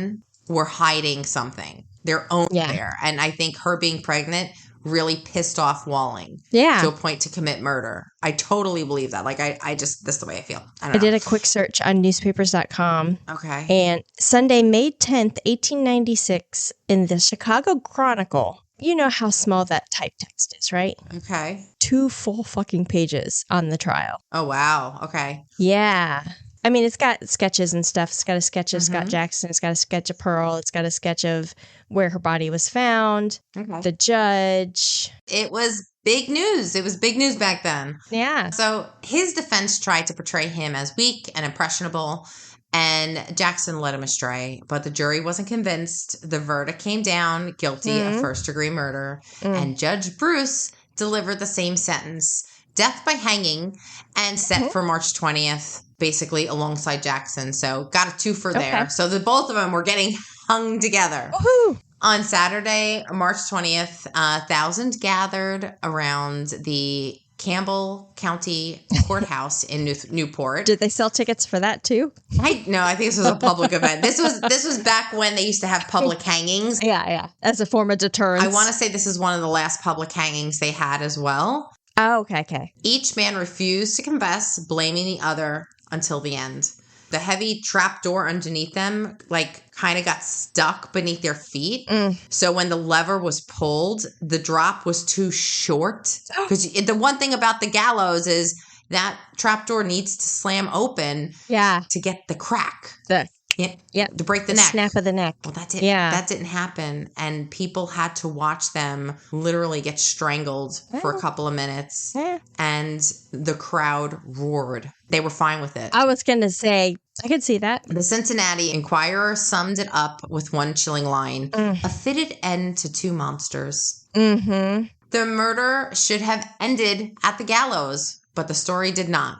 were hiding something, their own affair. And I think her being pregnant really pissed off Walling to a point to commit murder. I totally believe that. That's the way I feel. I did a quick search on newspapers.com. Okay. And Sunday, May 10th, 1896, in the Chicago Chronicle. You know how small that type text is, right? Okay. 2 full fucking pages on the trial. Oh, wow. Okay. Yeah. I mean, it's got sketches and stuff. It's got a sketch of Scott Jackson. It's got a sketch of Pearl. It's got a sketch of where her body was found. Okay. The judge. It was big news. It was big news back then. Yeah. So his defense tried to portray him as weak and impressionable, and Jackson led him astray, but the jury wasn't convinced. The verdict came down guilty of first-degree murder, and Judge Bruce delivered the same sentence, death by hanging and set for March 20th, basically alongside Jackson. So got a twofer there. So the both of them were getting hung together. Woohoo! On Saturday, March 20th, thousands gathered around the Campbell County Courthouse in Newport. Did they sell tickets for that too? I think this was a public event. This was back when they used to have public hangings. Yeah. As a form of deterrence. I want to say this is one of the last public hangings they had as well. Oh, okay. Each man refused to confess, blaming the other until the end. The heavy trap door underneath them, kind of got stuck beneath their feet. So when the lever was pulled, the drop was too short. Because the one thing about the gallows is that trap door needs to slam open to get the crack. To break the neck. Snap of the neck. Well, that didn't happen. And people had to watch them literally get strangled for a couple of minutes. And the crowd roared. They were fine with it. I was going to say, I could see that. The Cincinnati Enquirer summed it up with one chilling line. A fitted end to two monsters. The murder should have ended at the gallows, but the story did not.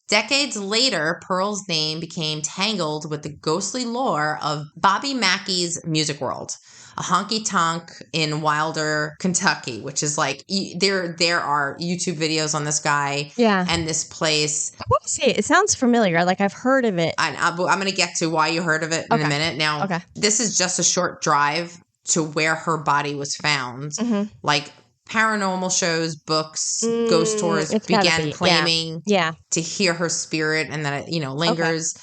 Decades later, Pearl's name became tangled with the ghostly lore of Bobby Mackey's Music World, a honky-tonk in Wilder, Kentucky, which is there are YouTube videos on this guy and this place. I want to say it sounds familiar. I've heard of it. I'm going to get to why you heard of it in a minute. Now, this is just a short drive to where her body was found. Paranormal shows, books, ghost tours began claiming to hear her spirit and that it, lingers.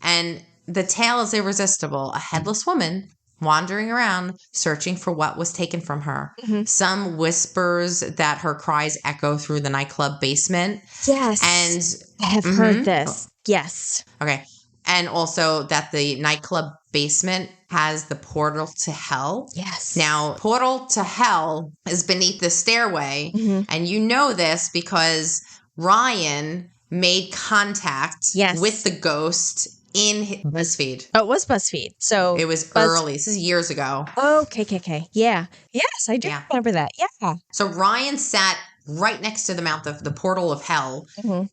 And the tale is irresistible. A headless woman wandering around searching for what was taken from her. Some whispers that her cries echo through the nightclub basement. Yes. And I have heard this. Yes. Okay. And also that the nightclub basement has the portal to hell. Yes. Now, portal to hell is beneath the stairway. And you know this because Ryan made contact with the ghost in BuzzFeed. Oh, it was BuzzFeed. So it was early. This is years ago. Okay. Yeah. Yes, I do remember that. Yeah. So Ryan sat right next to the mouth of the portal of hell.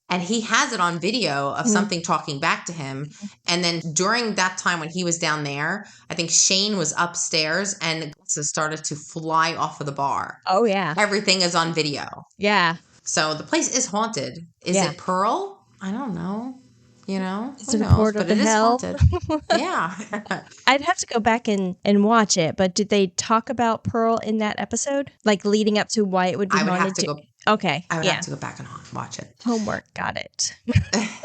And he has it on video of something talking back to him. And then during that time when he was down there, I think Shane was upstairs and the glasses started to fly off of the bar. Oh, yeah. Everything is on video. Yeah. So the place is haunted. Is it Pearl? I don't know. It's a portal to hell. Haunted. Yeah. I'd have to go back and watch it, but did they talk about Pearl in that episode? Leading up to why it would be haunted? I would have to go. Okay. I would have to go back and watch it. Homework. Got it.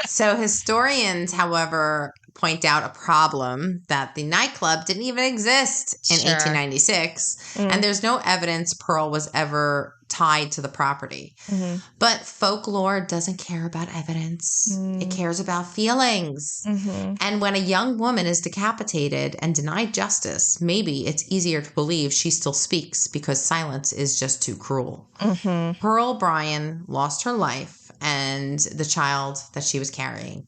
So historians, however, point out a problem that the nightclub didn't even exist in 1896. And there's no evidence Pearl was ever tied to the property. But folklore doesn't care about evidence. It cares about feelings. And when a young woman is decapitated and denied justice, maybe it's easier to believe she still speaks because silence is just too cruel. Pearl Bryan lost her life and the child that she was carrying.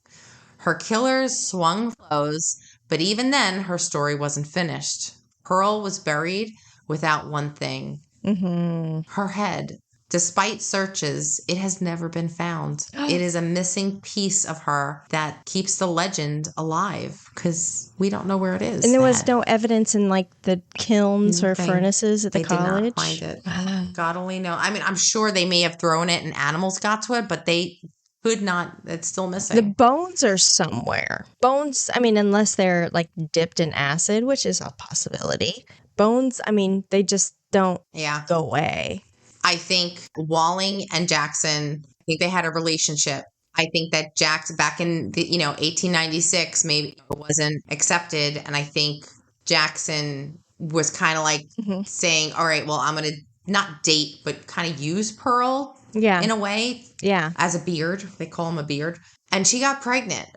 Her killers swung blows, but even then her story wasn't finished. Pearl was buried without one thing. Her head. Despite searches, it has never been found. It is a missing piece of her that keeps the legend alive because we don't know where it is. And there was no evidence in the kilns or furnaces at the college? They did not find it. God only knows. I mean, I'm sure they may have thrown it and animals got to it, but they could not. It's still missing. The bones are somewhere. Bones, unless they're dipped in acid, which is a possibility. Bones, they just don't go away. I think Walling and Jackson, I think they had a relationship. I think that Jackson back in the, 1896 maybe wasn't accepted. And I think Jackson was kind of saying, all right, well, I'm going to not date, but kind of use Pearl in a way. Yeah. As a beard. They call him a beard. And she got pregnant.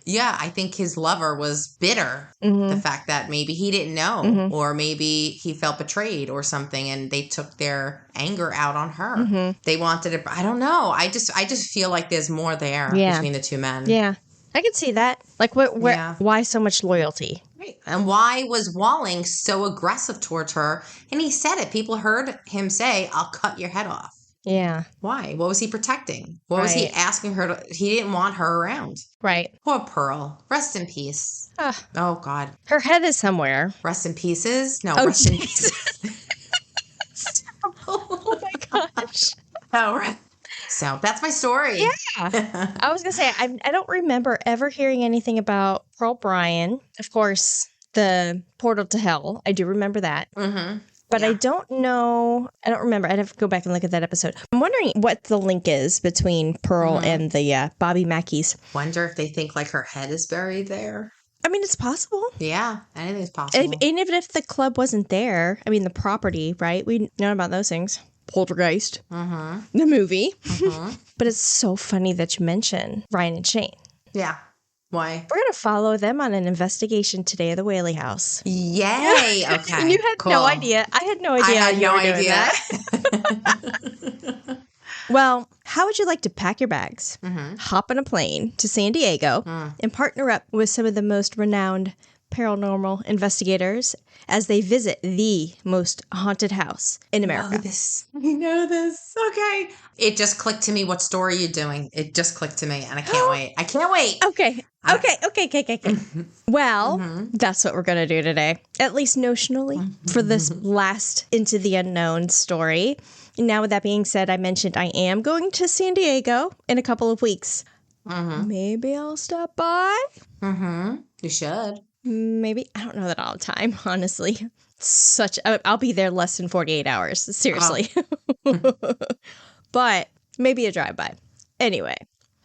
Yeah, I think his lover was bitter. The fact that maybe he didn't know or maybe he felt betrayed or something and they took their anger out on her. They wanted it. I don't know. I just feel like there's more there between the two men. Yeah. I can see that. Why so much loyalty? Right. And why was Walling so aggressive towards her? And he said it. People heard him say, I'll cut your head off. Yeah. Why? What was he protecting? What was he asking her to? He didn't want her around. Right. Poor Pearl. Rest in peace. Oh, God. Her head is somewhere. Rest in pieces? No, rest in pieces. Oh, my gosh. Oh, right. So that's my story. Yeah. I was going to say, I don't remember ever hearing anything about Pearl Bryan. Of course, the portal to hell. I do remember that. Mm-hmm. But I don't know. I don't remember. I'd have to go back and look at that episode. I'm wondering what the link is between Pearl and the Bobby Mackeys. Wonder if they think like her head is buried there. I mean, it's possible. Yeah, anything's possible. And even if the club wasn't there, I mean, the property, right? We know about those things. Poltergeist. Mm-hmm. The movie. Mm-hmm. But it's so funny that you mention Ryan and Shane. Yeah. Why? We're going to follow them on an investigation today of the Whaley house. Yay. Okay. And you had no idea. I had no idea. I had no idea. Well, how would you like to pack your bags, hop on a plane to San Diego, and partner up with some of the most renowned paranormal investigators as they visit the most haunted house in America? You know this. Okay. It just clicked to me what story you're doing. It just clicked to me, and I can't wait. I can't wait. Okay. Well, that's what we're going to do today, at least notionally, for this last Into the Unknown story. Now, with that being said, I mentioned I am going to San Diego in a couple of weeks. Maybe I'll stop by. You should. Maybe. I don't know that all the time, honestly. I'll be there less than 48 hours. Seriously. Oh. But maybe a drive-by. Anyway,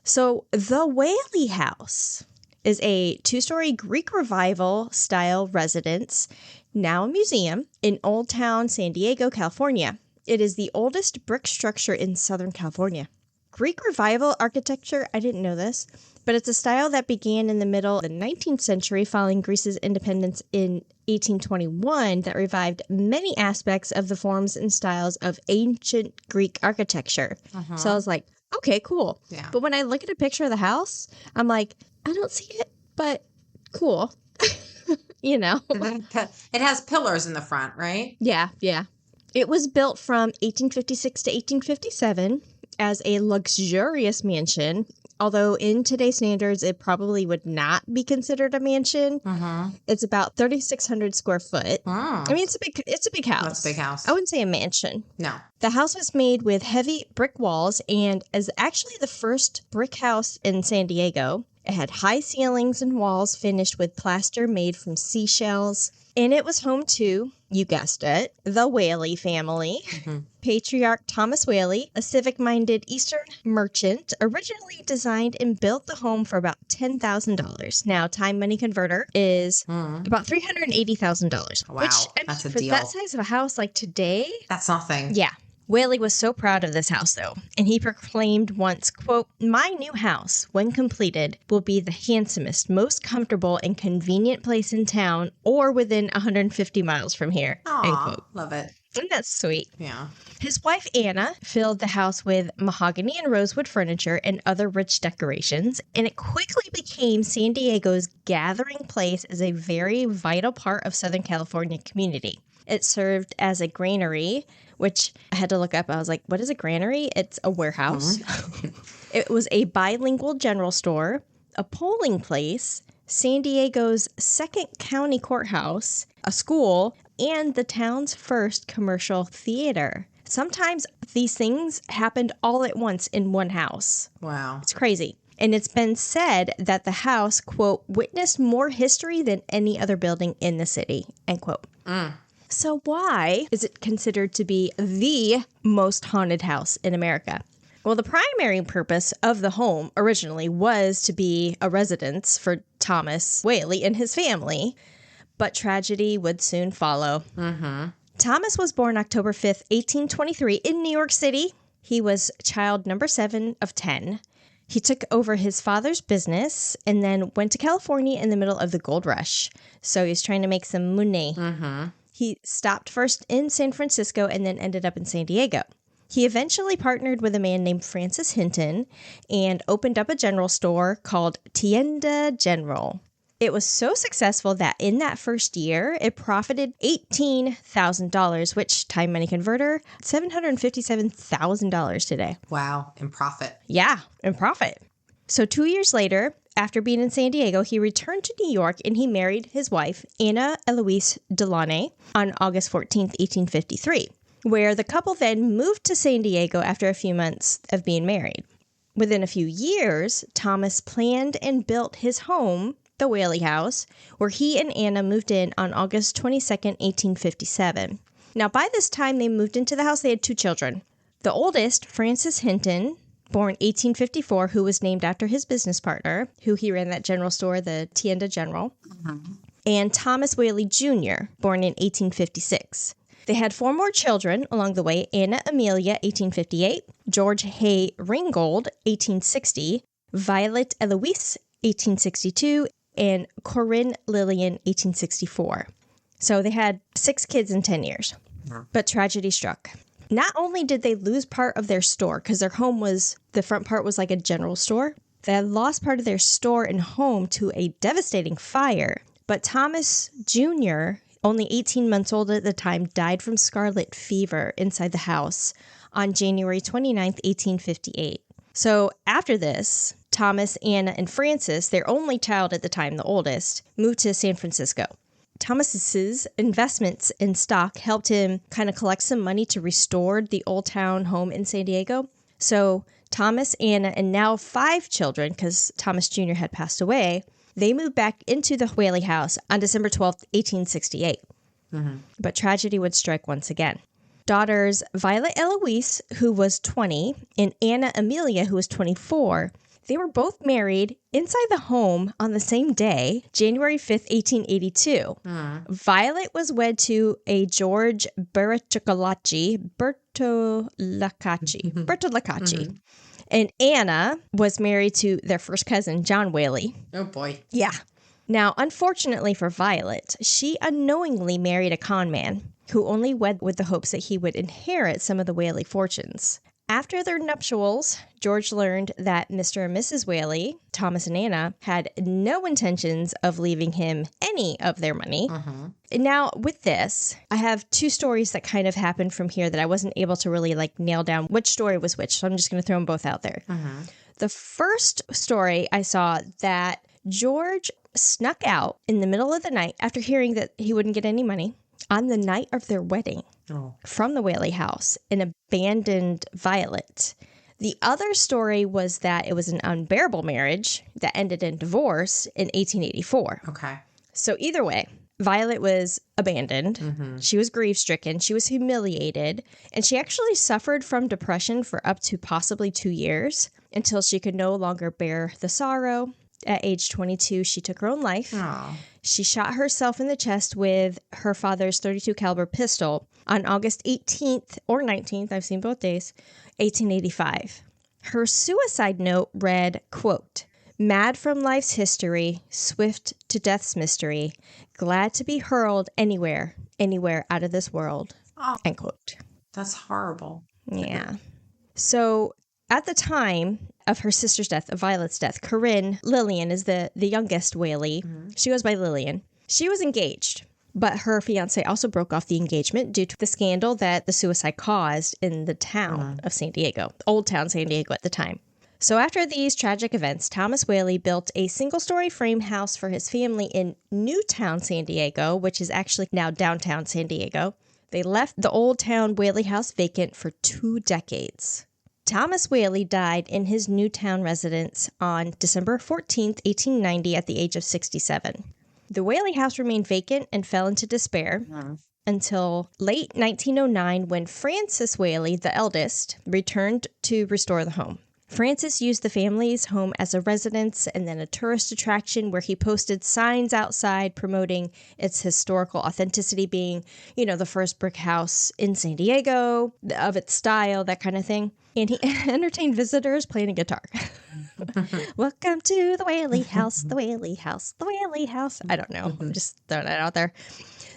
so the Whaley House is a 2-story Greek Revival style residence, now a museum, in Old Town, San Diego, California. It is the oldest brick structure in Southern California. Greek Revival architecture, I didn't know this, but it's a style that began in the middle of the 19th century following Greece's independence in 1821 that revived many aspects of the forms and styles of ancient Greek architecture. So I was like, okay, cool. Yeah. But when I look at a picture of the house, I'm like, I don't see it, but cool. You know? It has pillars in the front, right? Yeah. It was built from 1856 to 1857 as a luxurious mansion, although in today's standards, it probably would not be considered a mansion. It's about 3,600 square foot. I mean, it's a big house. That's a big house. I wouldn't say a mansion. No. The house was made with heavy brick walls and is actually the first brick house in San Diego. It had high ceilings and walls finished with plaster made from seashells. And it was home to, you guessed it, the Whaley family. Patriarch Thomas Whaley, a civic-minded Eastern merchant, originally designed and built the home for about $10,000. Now, time money converter is about $380,000. Wow, that's a for deal. That size of a house, like today, that's nothing. Yeah. Whaley was so proud of this house, though, and he proclaimed once, quote, "My new house, when completed, will be the handsomest, most comfortable, and convenient place in town or within 150 miles from here." Aww, end quote. Love it. Isn't that sweet? Yeah. His wife, Anna, filled the house with mahogany and rosewood furniture and other rich decorations, and it quickly became San Diego's gathering place as a very vital part of Southern California community. It served as a granary, which I had to look up. I was like, what is a granary? It's a warehouse. It was a bilingual general store, a polling place, San Diego's second county courthouse, a school, and the town's first commercial theater. Sometimes these things happened all at once in one house. Wow. It's crazy. And it's been said that the house, quote, witnessed more history than any other building in the city, end quote. So why is it considered to be the most haunted house in America? Well, the primary purpose of the home originally was to be a residence for Thomas Whaley and his family, but tragedy would soon follow. Thomas was born October 5th, 1823 in New York City. He was child number 7 of 10. He took over his father's business and then went to California in the middle of the gold rush. So he's trying to make some money. He stopped first in San Francisco and then ended up in San Diego. He eventually partnered with a man named Francis Hinton and opened up a general store called Tienda General. It was so successful that in that first year, it profited $18,000, which, time money converter, $757,000 today. Wow, in profit. Yeah, in profit. So 2 years later, after being in San Diego, he returned to New York and he married his wife, Anna Eloise Delaunay, on August 14th, 1853, where the couple then moved to San Diego after a few months of being married. Within a few years, Thomas planned and built his home, the Whaley House, where he and Anna moved in on August 22nd, 1857. Now, by this time they moved into the house, they had 2 children. The oldest, Francis Hinton, born 1854, who was named after his business partner, who he ran that general store, the Tienda General, and Thomas Whaley Jr., born in 1856. They had 4 more children along the way: Anna Amelia, 1858, George Hay Ringgold, 1860, Violet Eloise, 1862, and Corinne Lillian, 1864. So they had 6 kids in 10 years. But tragedy struck. Not only did they lose part of their store, because their home was, the front part was like a general store, they had lost part of their store and home to a devastating fire. But Thomas Jr., only 18 months old at the time, died from scarlet fever inside the house on January 29th, 1858. So after this, Thomas, Anna, and Francis, their only child at the time, the oldest, moved to San Francisco. Thomas's investments in stock helped him kind of collect some money to restore the Old Town home in San Diego. So Thomas, Anna, and now 5 children, because Thomas Jr. had passed away, they moved back into the Whaley House on December 12th, 1868. But tragedy would strike once again. Daughters Violet Eloise, who was 20, and Anna Amelia, who was 24, they were both married inside the home on the same day, January 5th, 1882. Violet was wed to a George Bertolacci. And Anna was married to their first cousin, John Whaley. Oh, boy. Yeah. Now, unfortunately for Violet, she unknowingly married a con man who only wed with the hopes that he would inherit some of the Whaley fortunes. After their nuptials, George learned that Mr. and Mrs. Whaley, Thomas and Anna, had no intentions of leaving him any of their money. Now, with this, I have 2 stories that kind of happened from here that I wasn't able to really nail down which story was which, so I'm just going to throw them both out there. The first story I saw that George snuck out in the middle of the night after hearing that he wouldn't get any money on the night of their wedding from the Whaley House and abandoned Violet. The other story was that it was an unbearable marriage that ended in divorce in 1884. Okay. So either way, Violet was abandoned. She was grief-stricken. She was humiliated. And she actually suffered from depression for up to possibly 2 years until she could no longer bear the sorrow. At age 22, she took her own life. She shot herself in the chest with her father's .32 caliber pistol on August 18th or 19th, I've seen both days, 1885. Her suicide note read, quote, "Mad from life's history, swift to death's mystery, glad to be hurled anywhere, anywhere out of this world." End quote. That's horrible. Yeah. So at the time of her sister's death, of Violet's death, Corinne Lillian is the youngest Whaley. She goes by Lillian. She was engaged, but her fiance also broke off the engagement due to the scandal that the suicide caused in the town of San Diego, Old Town San Diego at the time. So after these tragic events, Thomas Whaley built a single-story frame house for his family in Newtown, San Diego, which is actually now downtown San Diego. They left the Old Town Whaley House vacant for 2 decades. Thomas Whaley died in his Newtown residence on December 14th, 1890, at the age of 67. The Whaley House remained vacant and fell into despair until late 1909 when Francis Whaley, the eldest, returned to restore the home. Francis used the family's home as a residence and then a tourist attraction where he posted signs outside promoting its historical authenticity, being, the first brick house in San Diego, of its style, that kind of thing. And he entertained visitors playing a guitar. Welcome to the Whaley House, the Whaley House, the Whaley House. I don't know. I'm just throwing that out there.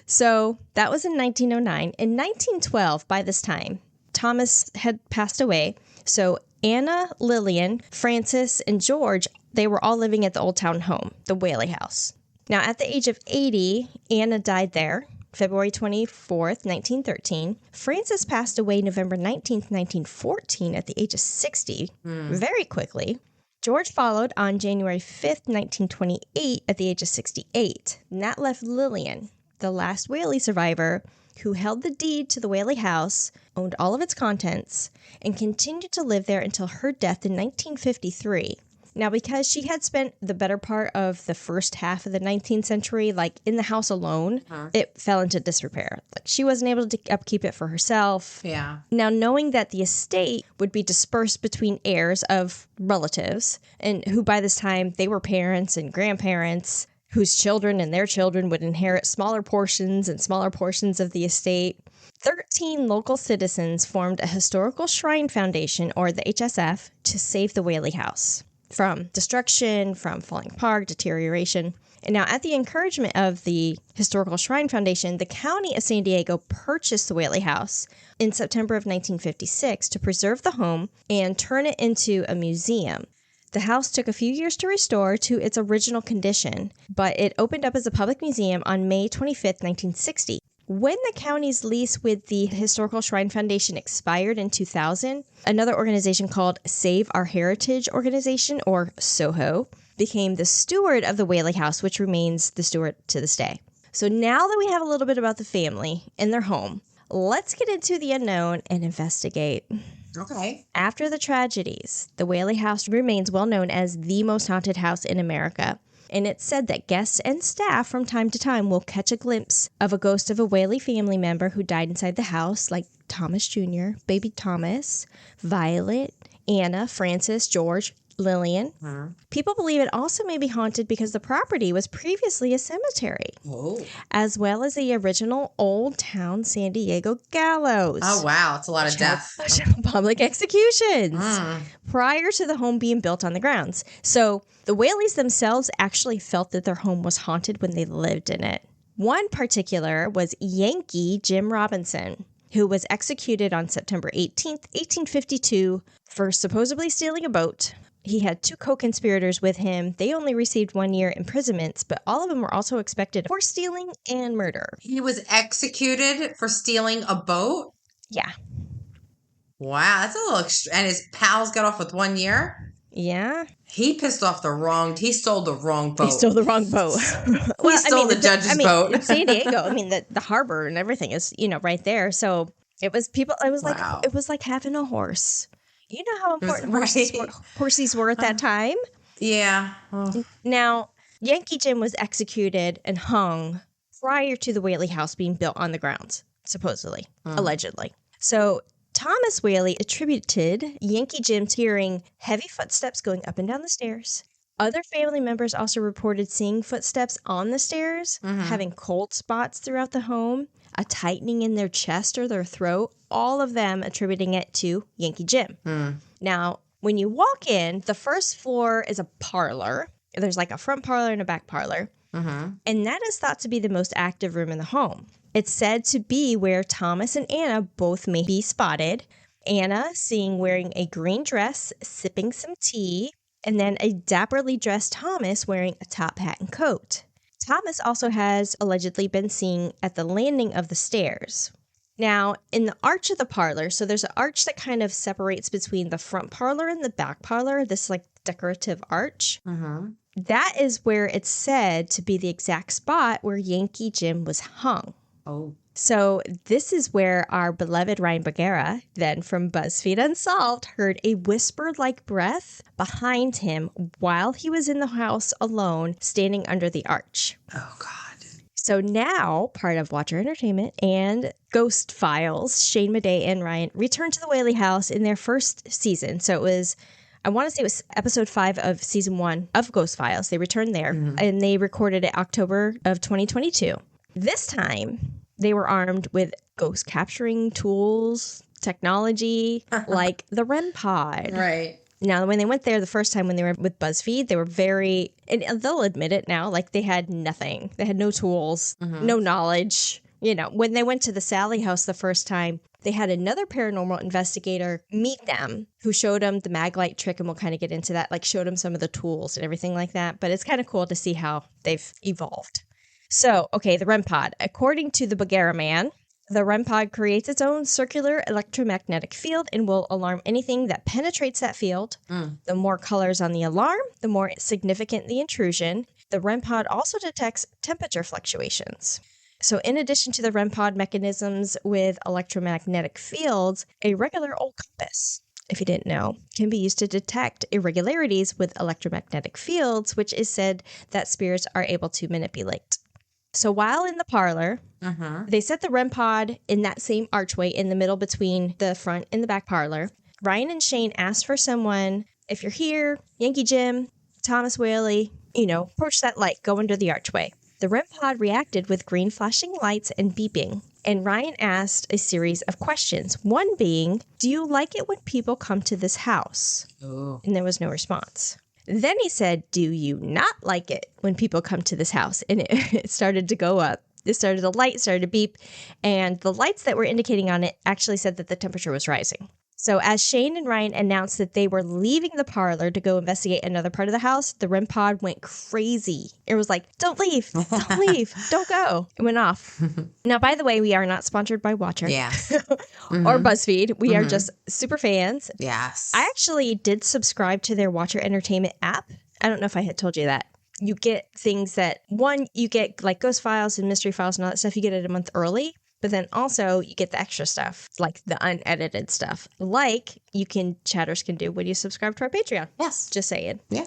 So that was in 1909. In 1912, by this time, Thomas had passed away. So Anna, Lillian, Francis, and George, they were all living at the Old Town home, the Whaley House. Now, at the age of 80, Anna died there, February 24th, 1913. Frances passed away November 19th, 1914, at the age of 60, very quickly. George followed on January 5th, 1928, at the age of 68. And that left Lillian, the last Whaley survivor, who held the deed to the Whaley house, owned all of its contents, and continued to live there until her death in 1953. Now, because she had spent the better part of the first half of the 19th century, like, in the house alone, it fell into disrepair. Like, she wasn't able to upkeep it for herself. Yeah. Now, knowing that the estate would be dispersed between heirs of relatives, and who by this time, they were parents and grandparents, whose children and their children would inherit smaller portions and smaller portions of the estate, 13 local citizens formed a historical shrine foundation, or the HSF, to save the Whaley house from destruction, from falling apart, deterioration. And now, at the encouragement of the Historical Shrine Foundation, the County of San Diego purchased the Whaley house in September of 1956 to preserve the home and turn it into a museum. The house took a few years to restore to its original condition, but it opened up as a public museum on May 25th, 1960. When the county's lease with the Historical Shrine Foundation expired in 2000, another organization called Save Our Heritage Organization, or SOHO, became the steward of the Whaley house, which remains the steward to this day. So now that we have a little bit about the family and their home, let's get into the unknown and investigate. Okay. After the tragedies, the Whaley house remains well known as the most haunted house in America. And it's said that guests and staff from time to time will catch a glimpse of a ghost of a Whaley family member who died inside the house, like Thomas Jr., baby Thomas, Violet, Anna, Frances, George, Lillian. People believe it also may be haunted because the property was previously a cemetery, as well as the original Old Town San Diego gallows. Oh, wow. It's a lot of death. Public executions prior to the home being built on the grounds. So the Whaleys themselves actually felt that their home was haunted when they lived in it. One particular was Yankee Jim Robinson, who was executed on September 18th, 1852, for supposedly stealing a boat. He had 2 co-conspirators with him. They only received 1 year imprisonments, but all of them were also expected for stealing and murder. He was executed for stealing a boat? Yeah. Wow, that's a little extreme. And his pals got off with 1 year? Yeah. He stole the wrong boat. He stole the wrong boat. He stole the judge's boat. In San Diego, the harbor and everything is, right there. So it was like having a horse. You know how important horses were at that time? Yeah. Now, Yankee Jim was executed and hung prior to the Whaley house being built on the grounds, supposedly, allegedly. So Thomas Whaley attributed Yankee Jim to hearing heavy footsteps going up and down the stairs. Other family members also reported seeing footsteps on the stairs, having cold spots throughout the home, a tightening in their chest or their throat, all of them attributing it to Yankee Jim. Now, when you walk in, the first floor is a parlor. There's like a front parlor and a back parlor. And that is thought to be the most active room in the home. It's said to be where Thomas and Anna both may be spotted. Anna seen wearing a green dress, sipping some tea, and then a dapperly dressed Thomas wearing a top hat and coat. Thomas also has allegedly been seen at the landing of the stairs. Now, in the arch of the parlor, so there's an arch that kind of separates between the front parlor and the back parlor, this like decorative arch. That is where it's said to be the exact spot where Yankee Jim was hung. Oh. So this is where our beloved Ryan Bergara, then from BuzzFeed Unsolved, heard a whisper-like breath behind him while he was in the house alone, standing under the arch. Oh, God. So now, part of Watcher Entertainment and Ghost Files, Shane Madej and Ryan returned to the Whaley house in their first season. So it was, I want to say it was episode 5 of season 1 of Ghost Files. They returned there and they recorded it October of 2022. This time, they were armed with ghost capturing tools, technology, like the REM pod. Right. Now, when they went there the first time when they were with BuzzFeed, they were very, and they'll admit it now, like they had nothing. They had no tools, no knowledge. When they went to the Sally house the first time, They had another paranormal investigator meet them who showed them the mag light trick, and we'll kind of get into that, like showed them some of the tools and everything like that. But it's kind of cool to see how they've evolved. So, okay, the REM pod. According to the Bagheera Man, the REM pod creates its own circular electromagnetic field and will alarm anything that penetrates that field. The more colors on the alarm, the more significant the intrusion. The REM pod also detects temperature fluctuations. So in addition to the REM pod mechanisms with electromagnetic fields, a regular old compass, if you didn't know, can be used to detect irregularities with electromagnetic fields, which is said that spirits are able to manipulate. So while in the parlor, they set the REM pod in that same archway in the middle between the front and the back parlor. Bryan and Shane asked for someone, if you're here, Yankee Jim, Thomas Whaley, approach that light, go under the archway. The REM pod reacted with green flashing lights and beeping, and Ryan asked a series of questions, one being, do you like it when people come to this house? Oh. And there was no response. Then he said, do you not like it when people come to this house? And it started to go up. The light started to beep, and the lights that were indicating on it actually said that the temperature was rising. So as Shane and Ryan announced that they were leaving the parlor to go investigate another part of the house, the REM pod went crazy. It was like, don't leave, don't go. It went off. Now, by the way, we are not sponsored by Watcher. Yeah. Or BuzzFeed. We are just super fans. Yes. I actually did subscribe to their Watcher Entertainment app. I don't know if I had told you that. You get things that, one, you get like ghost files and mystery files and all that stuff. You get it a month early. But then also you get the extra stuff, like the unedited stuff, like chatters can do when you subscribe to our Patreon. Yes. Just saying. Yeah.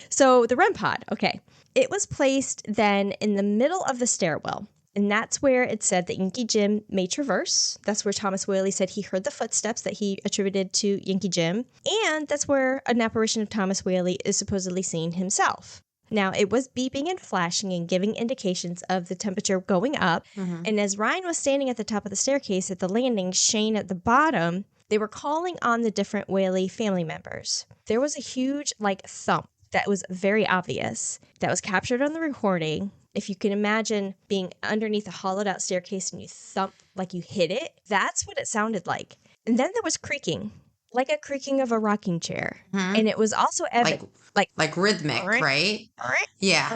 So the REM pod, okay. It was placed then in the middle of the stairwell. And that's where it said that Yankee Jim may traverse. That's where Thomas Whaley said he heard the footsteps that he attributed to Yankee Jim. And that's where an apparition of Thomas Whaley is supposedly seen himself. Now, it was beeping and flashing and giving indications of the temperature going up. And as Ryan was standing at the top of the staircase at the landing, Shane at the bottom, they were calling on the different Whaley family members. There was a huge, thump that was very obvious that was captured on the recording. If you can imagine being underneath a hollowed-out staircase and you thump like you hit it, that's what it sounded like. And then there was creaking. Like a creaking of a rocking chair. And it was also evident. Like rhythmic, right? All right. Yeah.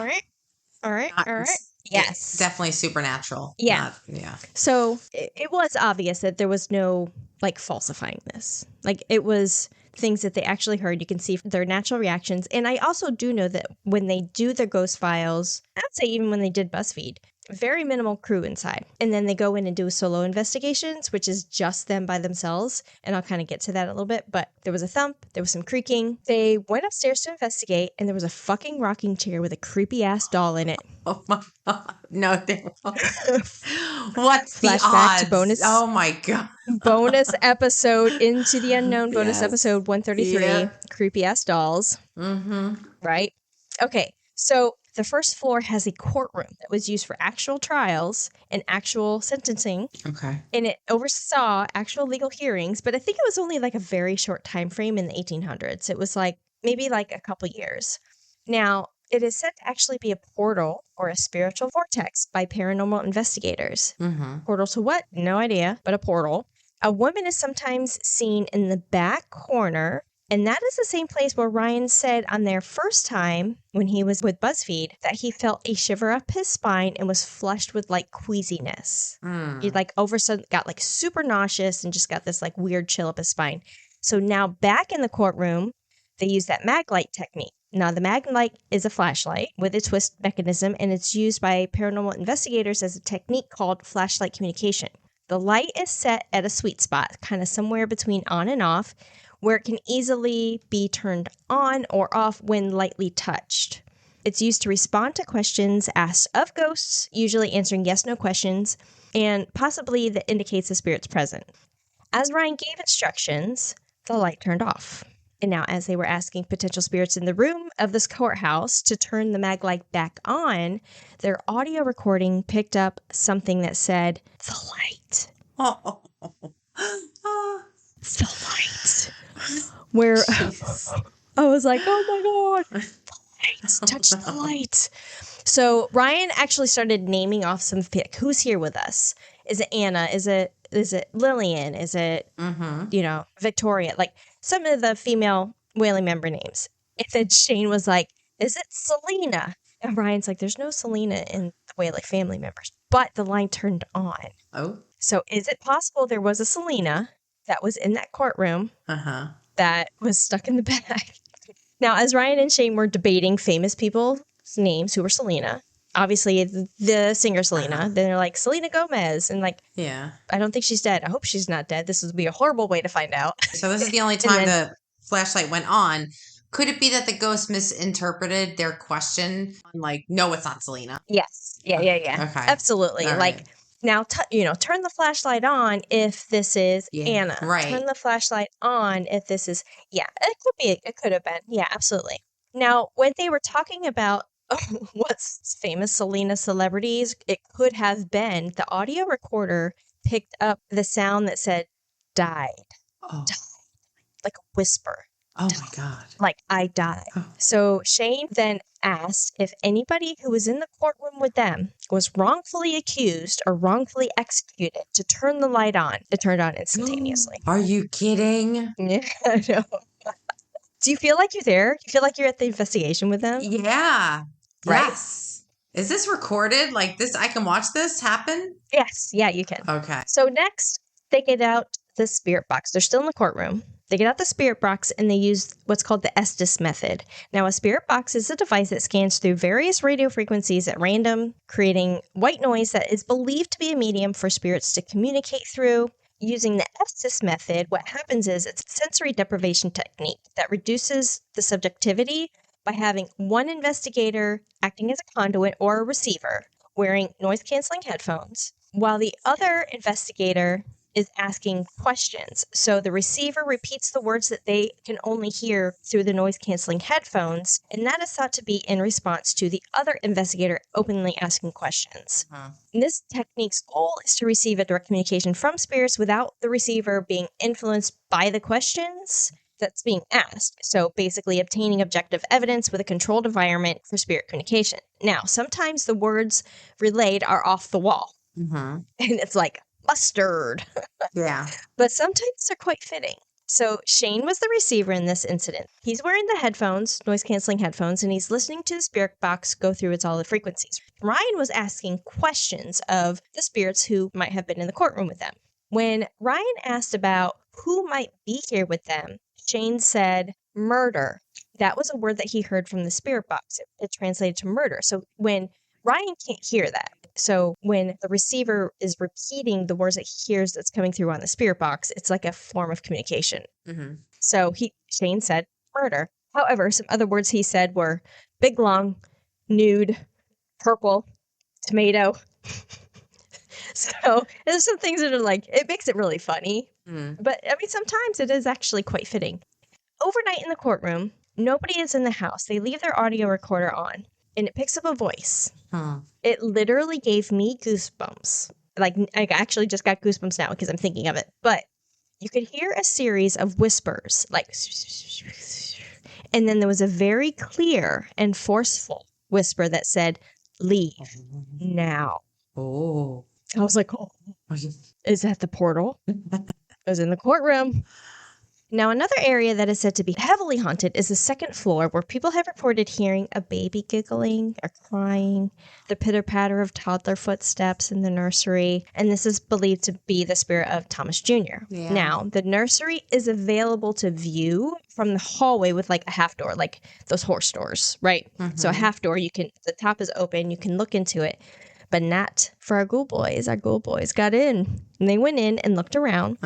All right. Yes. Definitely supernatural. Yeah. Yeah. So it was obvious that there was no falsifying this. It was things that they actually heard. You can see their natural reactions. And I also do know that when they do their ghost files, I'd say even when they did BuzzFeed, very minimal crew inside. And then they go in and do solo investigations, which is just them by themselves. And I'll kind of get to that a little bit. But there was a thump. There was some creaking. They went upstairs to investigate, and there was a fucking rocking chair with a creepy-ass doll in it. Oh, my God. No, there What's the Flashback odds? to bonus. Oh, my God. Bonus episode Into the Unknown. Bonus episode 133. Yeah. Creepy-ass dolls. Right? Okay. So the first floor has a courtroom that was used for actual trials and actual sentencing. Okay. And it oversaw actual legal hearings, but I think it was only a very short time frame in the 1800s. It was maybe a couple years. Now, it is said to actually be a portal or a spiritual vortex by paranormal investigators. Portal to what? No idea, but a portal. A woman is sometimes seen in the back corner. And that is the same place where Ryan said on their first time when he was with BuzzFeed that he felt a shiver up his spine and was flushed with queasiness. He all of a sudden got super nauseous and just got this weird chill up his spine. So now back in the courtroom, they use that mag light technique. Now the mag light is a flashlight with a twist mechanism, and it's used by paranormal investigators as a technique called flashlight communication. The light is set at a sweet spot, kind of somewhere between on and off, where it can easily be turned on or off when lightly touched. It's used to respond to questions asked of ghosts, usually answering yes/no questions, and possibly that indicates the spirit's present. As Ryan gave instructions, the light turned off. And now as they were asking potential spirits in the room of this courthouse to turn the mag light back on, their audio recording picked up something that said, "The light." The light. Where I was like, oh my God, the light, touch the light. So Ryan actually started naming off some who's here with us. Is it Anna? Is it is it Lillian? Is it, Victoria? Like some of the female Whaley member names. And then Shane was like, is it Selena? And Bryan's like, there's no Selena in the Whaley family members. But the line turned on. Oh. So is it possible there was a Selena that was in that courtroom that was stuck in the back? Now, as Ryan and Shane were debating famous people's names who were Selena, obviously the singer Selena, then they're like, Selena Gomez. And like, I don't think she's dead. I hope she's not dead. This would be a horrible way to find out. So this is the only time the flashlight went on. Could it be that the ghost misinterpreted their question? Like, no, it's not Selena. Yes. Yeah. Okay. Absolutely. All like, now, turn the flashlight on if this is Anna. Right. Turn the flashlight on if this is, it could have been. Yeah, absolutely. Now, when they were talking about what's famous Selena celebrities, it could have been the audio recorder picked up the sound that said, died. Oh. Died. Like a whisper. Oh my God. Like, I died. Oh. So Shane then asked if anybody who was in the courtroom with them was wrongfully accused or wrongfully executed to turn the light on. It turned on instantaneously. Are you kidding? Yeah, I know. Do you feel like you're there? You feel like you're at the investigation with them? Yeah. Right? Yes. Is this recorded? Like this, I can watch this happen? Yes. Yeah, you can. Okay. So next, they get out the spirit box. They're still in the courtroom. They get out the spirit box and they use what's called the Estes method. Now, a spirit box is a device that scans through various radio frequencies at random, creating white noise that is believed to be a medium for spirits to communicate through. Using the Estes method, what happens is it's a sensory deprivation technique that reduces the subjectivity by having one investigator acting as a conduit or a receiver wearing noise-canceling headphones, while the other investigator is asking questions. So the receiver repeats the words that they can only hear through the noise-canceling headphones, and that is thought to be in response to the other investigator openly asking questions. And this technique's goal is to receive a direct communication from spirits without the receiver being influenced by the questions that's being asked. So basically obtaining objective evidence with a controlled environment for spirit communication. Now, sometimes the words relayed are off the wall. And it's like, mustard. Yeah. But sometimes they're quite fitting. So Shane was the receiver in this incident. He's wearing the headphones, noise-canceling headphones, and he's listening to the spirit box go through its all the frequencies. Ryan was asking questions of the spirits who might have been in the courtroom with them. When Ryan asked about who might be here with them, Shane said murder. That was a word that he heard from the spirit box. It translated to murder. So when Ryan can't hear that. So when the receiver is repeating the words that he hears that's coming through on the spirit box, it's like a form of communication. So Shane said murder. However, some other words he said were big long, nude, purple, tomato. So there's some things that are like, it makes it really funny. But I mean, sometimes it is actually quite fitting. Overnight in the courtroom, nobody is in the house. They leave their audio recorder on. And it picks up a voice. It literally gave me goosebumps. Like, I actually just got goosebumps now because I'm thinking of it. But you could hear a series of whispers, like, and then there was a very clear and forceful whisper that said, leave now. Oh. I was like, oh, is that the portal? I was in the courtroom. Now, another area that is said to be heavily haunted is the second floor, where people have reported hearing a baby giggling or crying, the pitter-patter of toddler footsteps in the nursery, and this is believed to be the spirit of Thomas Jr. Yeah. Now, the nursery is available to view from the hallway with like a half door, like those horse doors, right? So a half door, the top is open, you can look into it, but not for our ghoul boys. Our ghoul boys got in, and they went in and looked around.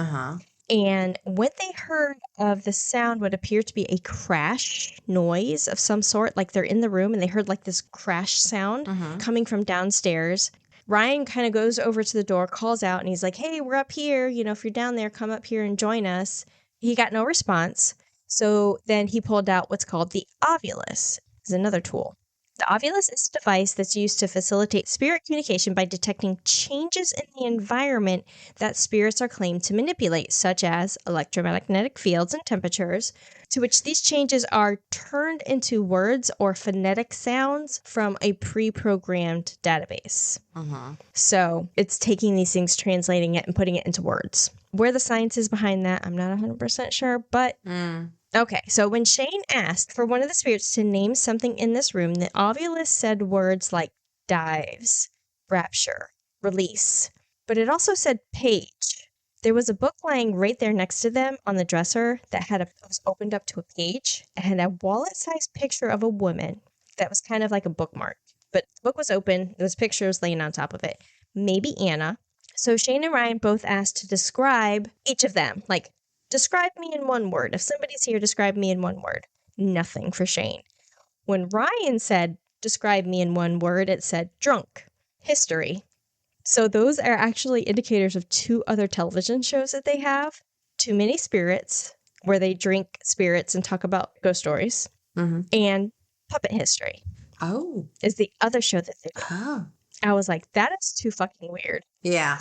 And when they heard of the sound, what appeared to be a crash noise of some sort, like they're in the room and they heard like this crash sound coming from downstairs, Ryan kind of goes over to the door, calls out, and he's like, hey, we're up here. You know, if you're down there, come up here and join us. He got no response. So then he pulled out what's called the ovulus. It's another tool. The ovulus is a device that's used to facilitate spirit communication by detecting changes in the environment that spirits are claimed to manipulate, such as electromagnetic fields and temperatures, to which these changes are turned into words or phonetic sounds from a pre-programmed database. So it's taking these things, translating it, and putting it into words. Where the science is behind that, I'm not 100% sure, but... Okay, so when Shane asked for one of the spirits to name something in this room, the ovulus said words like dives, rapture, release, but it also said page. There was a book lying right there next to them on the dresser that was opened up to a page and had a wallet-sized picture of a woman that was kind of like a bookmark. But the book was open, there was pictures laying on top of it. Maybe Anna. So Shane and Ryan both asked to describe each of them, like, describe me in one word. If somebody's here, describe me in one word. Nothing for Shane. When Ryan said, describe me in one word, it said drunk, history. So those are actually indicators of 2 other television shows that they have. Too Many Spirits, where they drink spirits and talk about ghost stories. And Puppet History. Is the other show that they do. I was like, that is too fucking weird. Yeah.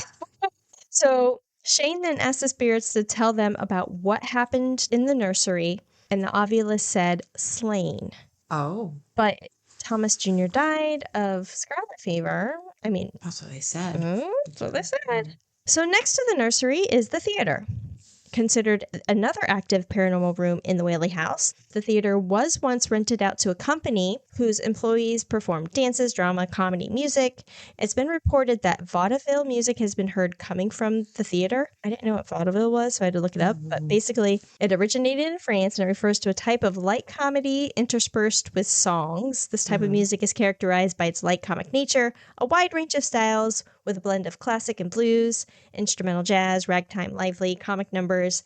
So Shane then asked the spirits to tell them about what happened in the nursery, and the ovulus said slain. But Thomas Jr. died of scarlet fever. I mean... That's what they said. That's what they said. So next to the nursery is the theater. Considered another active paranormal room in the Whaley house, the theater was once rented out to a company whose employees performed dances, drama, comedy, music. It's been reported that vaudeville music has been heard coming from the theater. I didn't know what vaudeville was, so I had to look it up. But basically, it originated in France and it refers to a type of light comedy interspersed with songs. This type of music is characterized by its light comic nature, a wide range of styles, with a blend of classic and blues, instrumental jazz, ragtime, lively, comic numbers.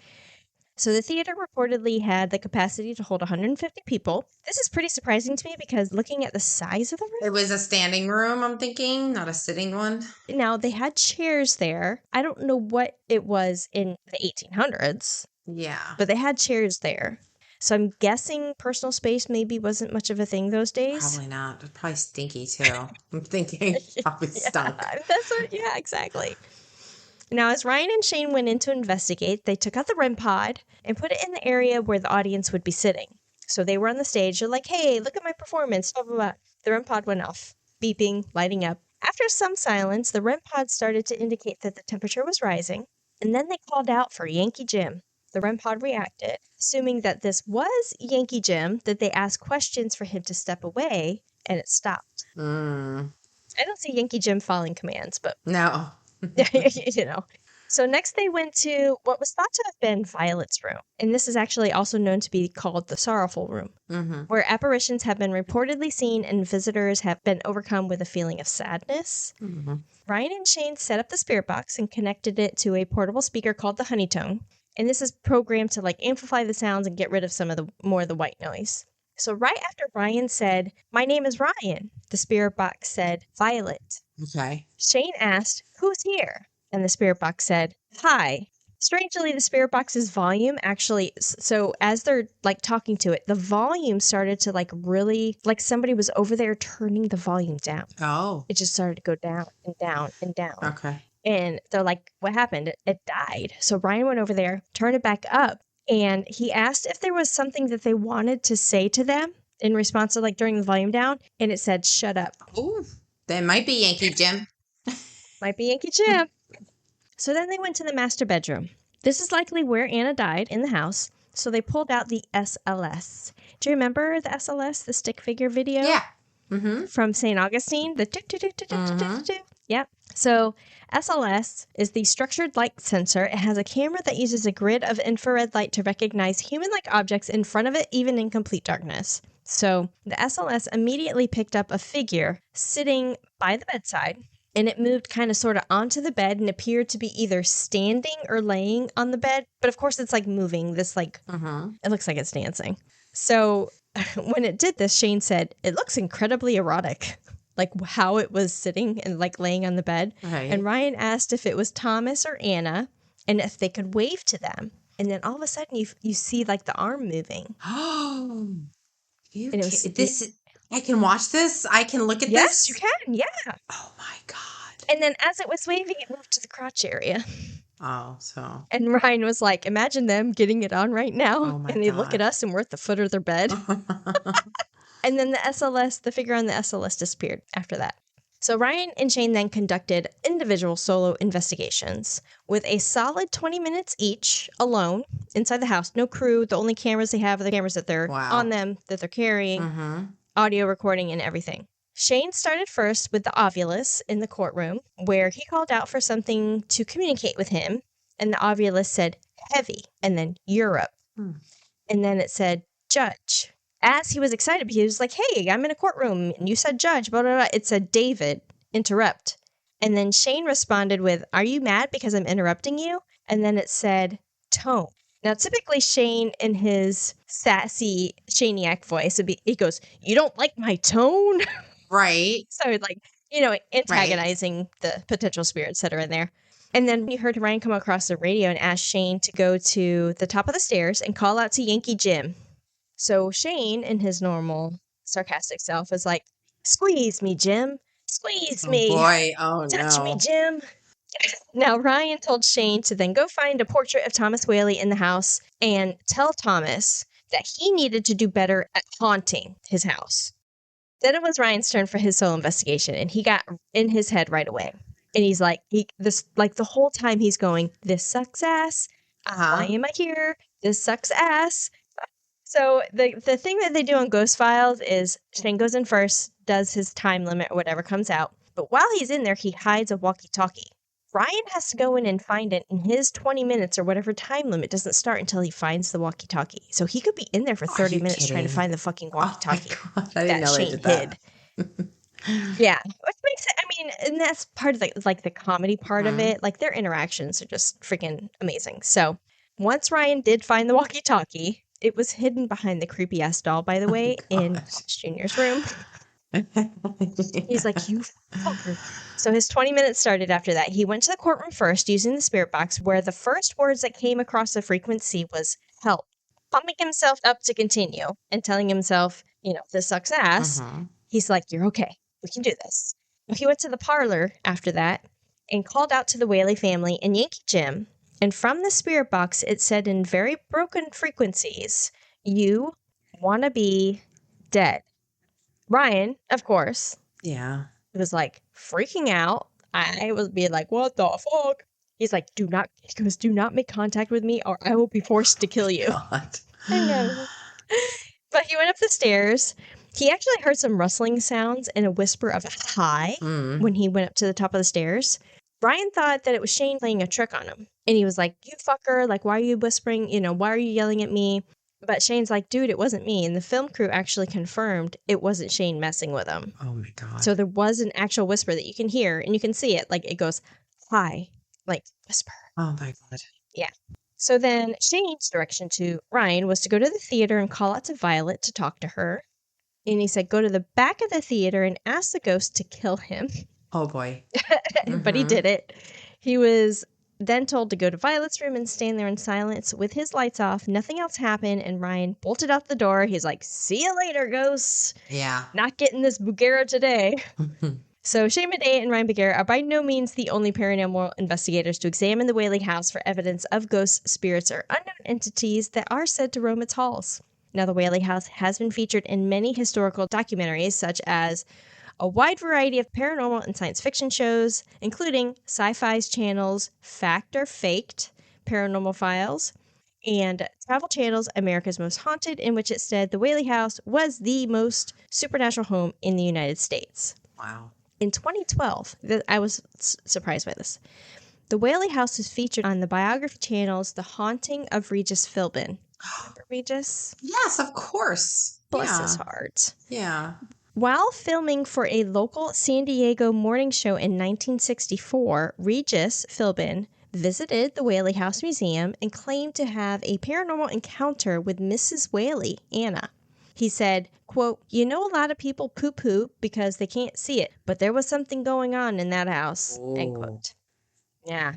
So the theater reportedly had the capacity to hold 150 people. This is pretty surprising to me because looking at the size of the room... It was a standing room, I'm thinking, not a sitting one. Now, they had chairs there. I don't know what it was in the 1800s. Yeah. But they had chairs there. So I'm guessing personal space maybe wasn't much of a thing those days. Probably not. It's probably stinky too. I'm thinking probably stunk. Yeah, exactly. Now, as Ryan and Shane went in to investigate, they took out the REM pod and put it in the area where the audience would be sitting. So they were on the stage. They're like, hey, look at my performance. Blah, blah, blah. The REM pod went off, beeping, lighting up. After some silence, the REM pod started to indicate that the temperature was rising. And then they called out for Yankee Jim. The REM pod reacted, assuming that this was Yankee Jim, that they asked questions for him to step away, and it stopped. I don't see Yankee Jim following commands, but... No. you know. So next they went to what was thought to have been Violet's room. And this is actually also known to be called the Sorrowful Room, where apparitions have been reportedly seen and visitors have been overcome with a feeling of sadness. Ryan and Shane set up the spirit box and connected it to a portable speaker called the Honeytone. And this is programmed to like amplify the sounds and get rid of some of the more of the white noise. So right after Ryan said, "My name is Ryan," the spirit box said, "Violet." Okay. Shane asked, "Who's here?" And the spirit box said, "Hi." Strangely, the spirit box's volume actually, so as they're like talking to it, the volume started to like really, like somebody was over there turning the volume down. Oh. It just started to go down and down and down. Okay. And they're like, what happened? It died. So Bryan went over there, turned it back up, and he asked if there was something that they wanted to say to them in response to like turning the volume down. And it said, "Shut up." Ooh, that might be Yankee Jim. Might be Yankee Jim. So then they went to the master bedroom. This is likely where Anna died in the house. So they pulled out the SLS. Do you remember the SLS, the stick figure video? Yeah. From St. Augustine? The Yep. So SLS is the structured light sensor. It has a camera that uses a grid of infrared light to recognize human-like objects in front of it, even in complete darkness. So the SLS immediately picked up a figure sitting by the bedside, and it moved kind of sort of onto the bed and appeared to be either standing or laying on the bed. But of course, it's like moving. This like, It looks like it's dancing. So when it did this, Shane said, "It looks incredibly erotic." Like how it was sitting and like laying on the bed. Right. And Ryan asked if it was Thomas or Anna and if they could wave to them. And then all of a sudden you see like the arm moving. Oh, I can watch this? I can look at this? Yes, you can. Yeah. Oh, my God. And then as it was waving, it moved to the crotch area. Oh, so. And Ryan was like, imagine them getting it on right now. Oh, my and they God. look at us and we're at the foot of their bed. And then the figure on the SLS disappeared after that. So Ryan and Shane then conducted individual solo investigations with a solid 20 minutes each alone inside the house. No crew. The only cameras they have are the cameras that they're on them, that they're carrying, audio recording and everything. Shane started first with the Ovulus in the courtroom, where he called out for something to communicate with him. And the Ovulus said, heavy, and then Europe. And then it said, judge. As he was excited, because he was like, hey, I'm in a courtroom, and you said judge, blah, blah, blah. It said, David, interrupt. And then Shane responded with, are you mad because I'm interrupting you? And then it said, tone. Now, typically, Shane, in his sassy Shaniac voice, he goes, you don't like my tone? Right. So, like, antagonizing the potential spirits that are in there. And then you heard Ryan come across the radio and ask Shane to go to the top of the stairs and call out to Yankee Jim. So Shane, in his normal sarcastic self, is like, squeeze me, Jim. Squeeze me. Oh, boy. Oh, Touch me, Jim. Now, Ryan told Shane to then go find a portrait of Thomas Whaley in the house and tell Thomas that he needed to do better at haunting his house. Then it was Ryan's turn for his solo investigation, and he got in his head right away. And he's like, the whole time he's going, this sucks ass. Why am I here? This sucks ass. So the thing that they do on Ghost Files is Shane goes in first, does his time limit or whatever comes out. But while he's in there, he hides a walkie-talkie. Ryan has to go in and find it in his 20 minutes or whatever time limit doesn't start until he finds the walkie-talkie. So he could be in there for 30 minutes trying to find the fucking walkie-talkie. Oh my God. I didn't know they did that. Yeah. Which makes it, and that's part of the comedy part of it. Like, their interactions are just freaking amazing. So once Ryan did find the walkie-talkie, it was hidden behind the creepy-ass doll, by the way, in Junior's room. He's like, you fucker. So his 20 minutes started after that. He went to the courtroom first using the spirit box, where the first words that came across the frequency was help. Pumping himself up to continue and telling himself, this sucks ass. He's like, you're okay. We can do this. He went to the parlor after that and called out to the Whaley family and Yankee Jim. And from the spirit box, it said in very broken frequencies, you want to be dead. Ryan, of course. Yeah. Was like freaking out. I was being like, what the fuck? He's like, do not make contact with me or I will be forced to kill you. God. I know. But he went up the stairs. He actually heard some rustling sounds and a whisper of a hi when he went up to the top of the stairs. Bryan thought that it was Shane playing a trick on him. And he was like, you fucker, like, why are you whispering? Why are you yelling at me? But Shane's like, dude, it wasn't me. And the film crew actually confirmed it wasn't Shane messing with him. Oh, my God. So there was an actual whisper that you can hear and you can see it. Like, it goes, hi, like, whisper. Oh, my God. Yeah. So then Shane's direction to Ryan was to go to the theater and call out to Violet to talk to her. And he said, go to the back of the theater and ask the ghost to kill him. Oh, boy. But he did it. He was then told to go to Violet's room and stand there in silence with his lights off. Nothing else happened, and Ryan bolted out the door. He's like, see you later, ghosts. Yeah. Not getting this Bugera today. So Shane Madej and Ryan Bugera are by no means the only paranormal investigators to examine the Whaley house for evidence of ghosts, spirits, or unknown entities that are said to roam its halls. Now, the Whaley house has been featured in many historical documentaries, such as a wide variety of paranormal and science fiction shows, including Sci-Fi's channels Fact or Faked, Paranormal Files, and Travel Channel's America's Most Haunted, in which it said the Whaley House was the most supernatural home in the United States. Wow. In 2012, I was surprised by this. The Whaley House is featured on the Biography Channel's The Haunting of Regis Philbin. Remember Regis? Yes, of course. Bless his heart. Yeah. While filming for a local San Diego morning show in 1964, Regis Philbin visited the Whaley House Museum and claimed to have a paranormal encounter with Mrs. Whaley, Anna. He said, quote, a lot of people poo-poo because they can't see it, but there was something going on in that house, end quote. Yeah.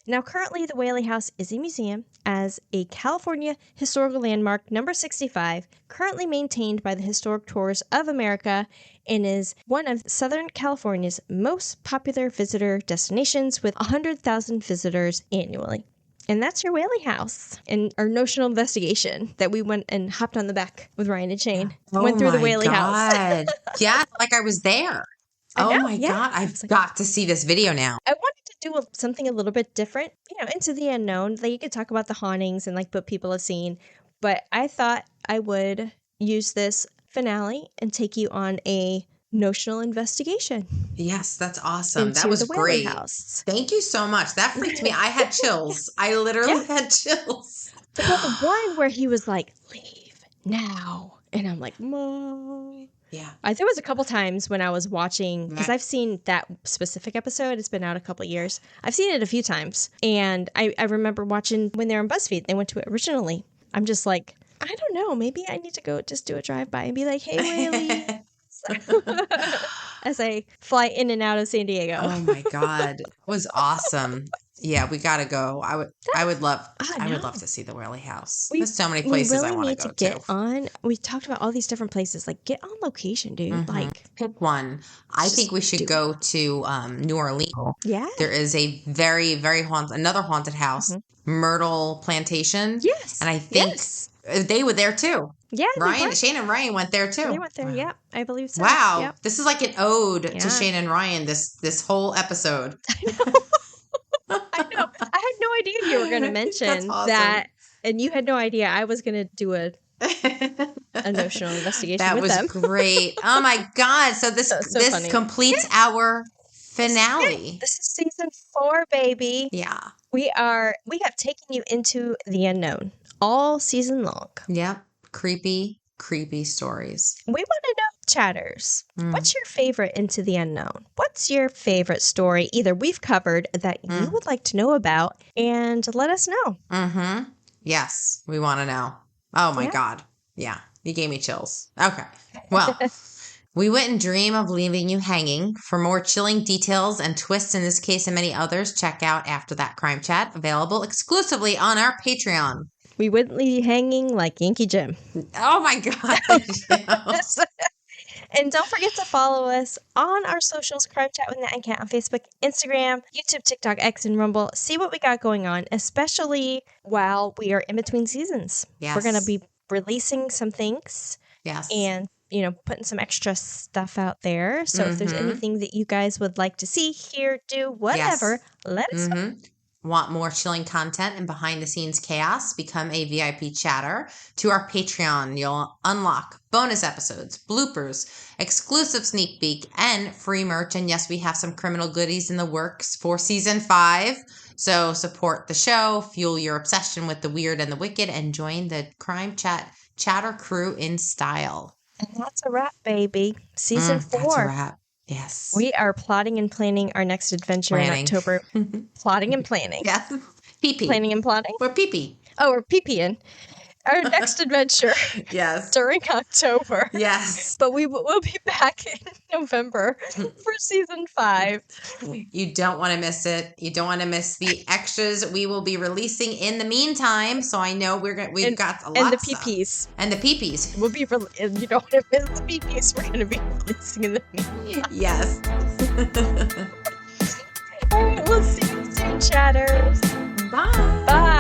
Now, currently, the Whaley House is a museum as a California Historical Landmark number 65, currently maintained by the Historic Tours of America, and is one of Southern California's most popular visitor destinations with 100,000 visitors annually. And that's your Whaley House and our notional investigation that we went and hopped on the back with Ryan and Shane. Went through the Whaley House. Yeah, like I was there. Oh my God. I've got to see this video now. I wanted to do something a little bit different, into the unknown. Like, you could talk about the hauntings and like what people have seen, but I thought I would use this finale and take you on a notional investigation. Yes, that's awesome. That was great. House. Thank you so much. That freaked me. I had chills. I literally had chills. But the one where he was like, "Leave now," and I'm like, "Mom." Yeah. There was a couple times when I was watching, because I've seen that specific episode. It's been out a couple years. I've seen it a few times. And I remember watching when they were on BuzzFeed. They went to it originally. I'm just like, I don't know. Maybe I need to go just do a drive-by and be like, "Hey, Whaley." As I fly in and out of San Diego. Oh, my God. It was awesome. Yeah, we got to go. I would love to see the Whaley House. There's so many places I want to go to. Get on. We talked about all these different places. Like, get on location, dude. Mm-hmm. Like, pick one. I think we should go to New Orleans. Yeah. There is a very, very another haunted house, Myrtle Plantation. Yes. And I think they were there too. Yeah. Shane and Ryan went there too. They went there. Yeah, I believe so. Wow. Yep. This is like an ode to Shane and Ryan. This whole episode. I know. I know. I had no idea you were going to mention that, and you had no idea I was going to do a notional investigation. That with was them. Great. Oh my God! So this completes our finale. This is season 4, baby. Yeah, we have taken you into the unknown all season long. Yep, creepy stories. We want to know, chatters, what's your favorite Into the Unknown? What's your favorite story either we've covered that you would like to know about, and let us know. Mm-hmm. Yes, we want to know. Oh my God. Yeah, you gave me chills. Okay. Well, we wouldn't dream of leaving you hanging. For more chilling details and twists in this case and many others, check out After That Crime Chat, available exclusively on our Patreon. We wouldn't leave you hanging like Yankee Jim. Oh my God. And don't forget to follow us on our socials, CrimeChat with Nat and Kat on Facebook, Instagram, YouTube, TikTok, X, and Rumble. See what we got going on, especially while we are in between seasons. Yes. We're going to be releasing some things. Yes. And, putting some extra stuff out there. So if there's anything that you guys would like to see, hear, do, whatever, let us know. Want more chilling content and behind-the-scenes chaos? Become a VIP chatter. To our Patreon, you'll unlock bonus episodes, bloopers, exclusive sneak peek, and free merch. And yes, we have some criminal goodies in the works for season 5. So support the show, fuel your obsession with the weird and the wicked, and join the Crime Chat chatter crew in style. And that's a wrap, baby. Season 4. That's a wrap. Yes. We are plotting and planning our next adventure in October. Plotting and planning. Yeah. Pee-pee. Planning and plotting. We're pee-pee. Oh, we're pee-peeing. Our next adventure. Yes. During October. Yes. But we'll be back in November for season 5. You don't want to miss it. You don't want to miss the extras we will be releasing in the meantime. So I know we've got a lot and the of stuff. PPs. And the PPs. You don't want to miss the PPs. We're going to be releasing in the meantime. Yes. All right, we'll see you soon, chatters. Bye. Bye.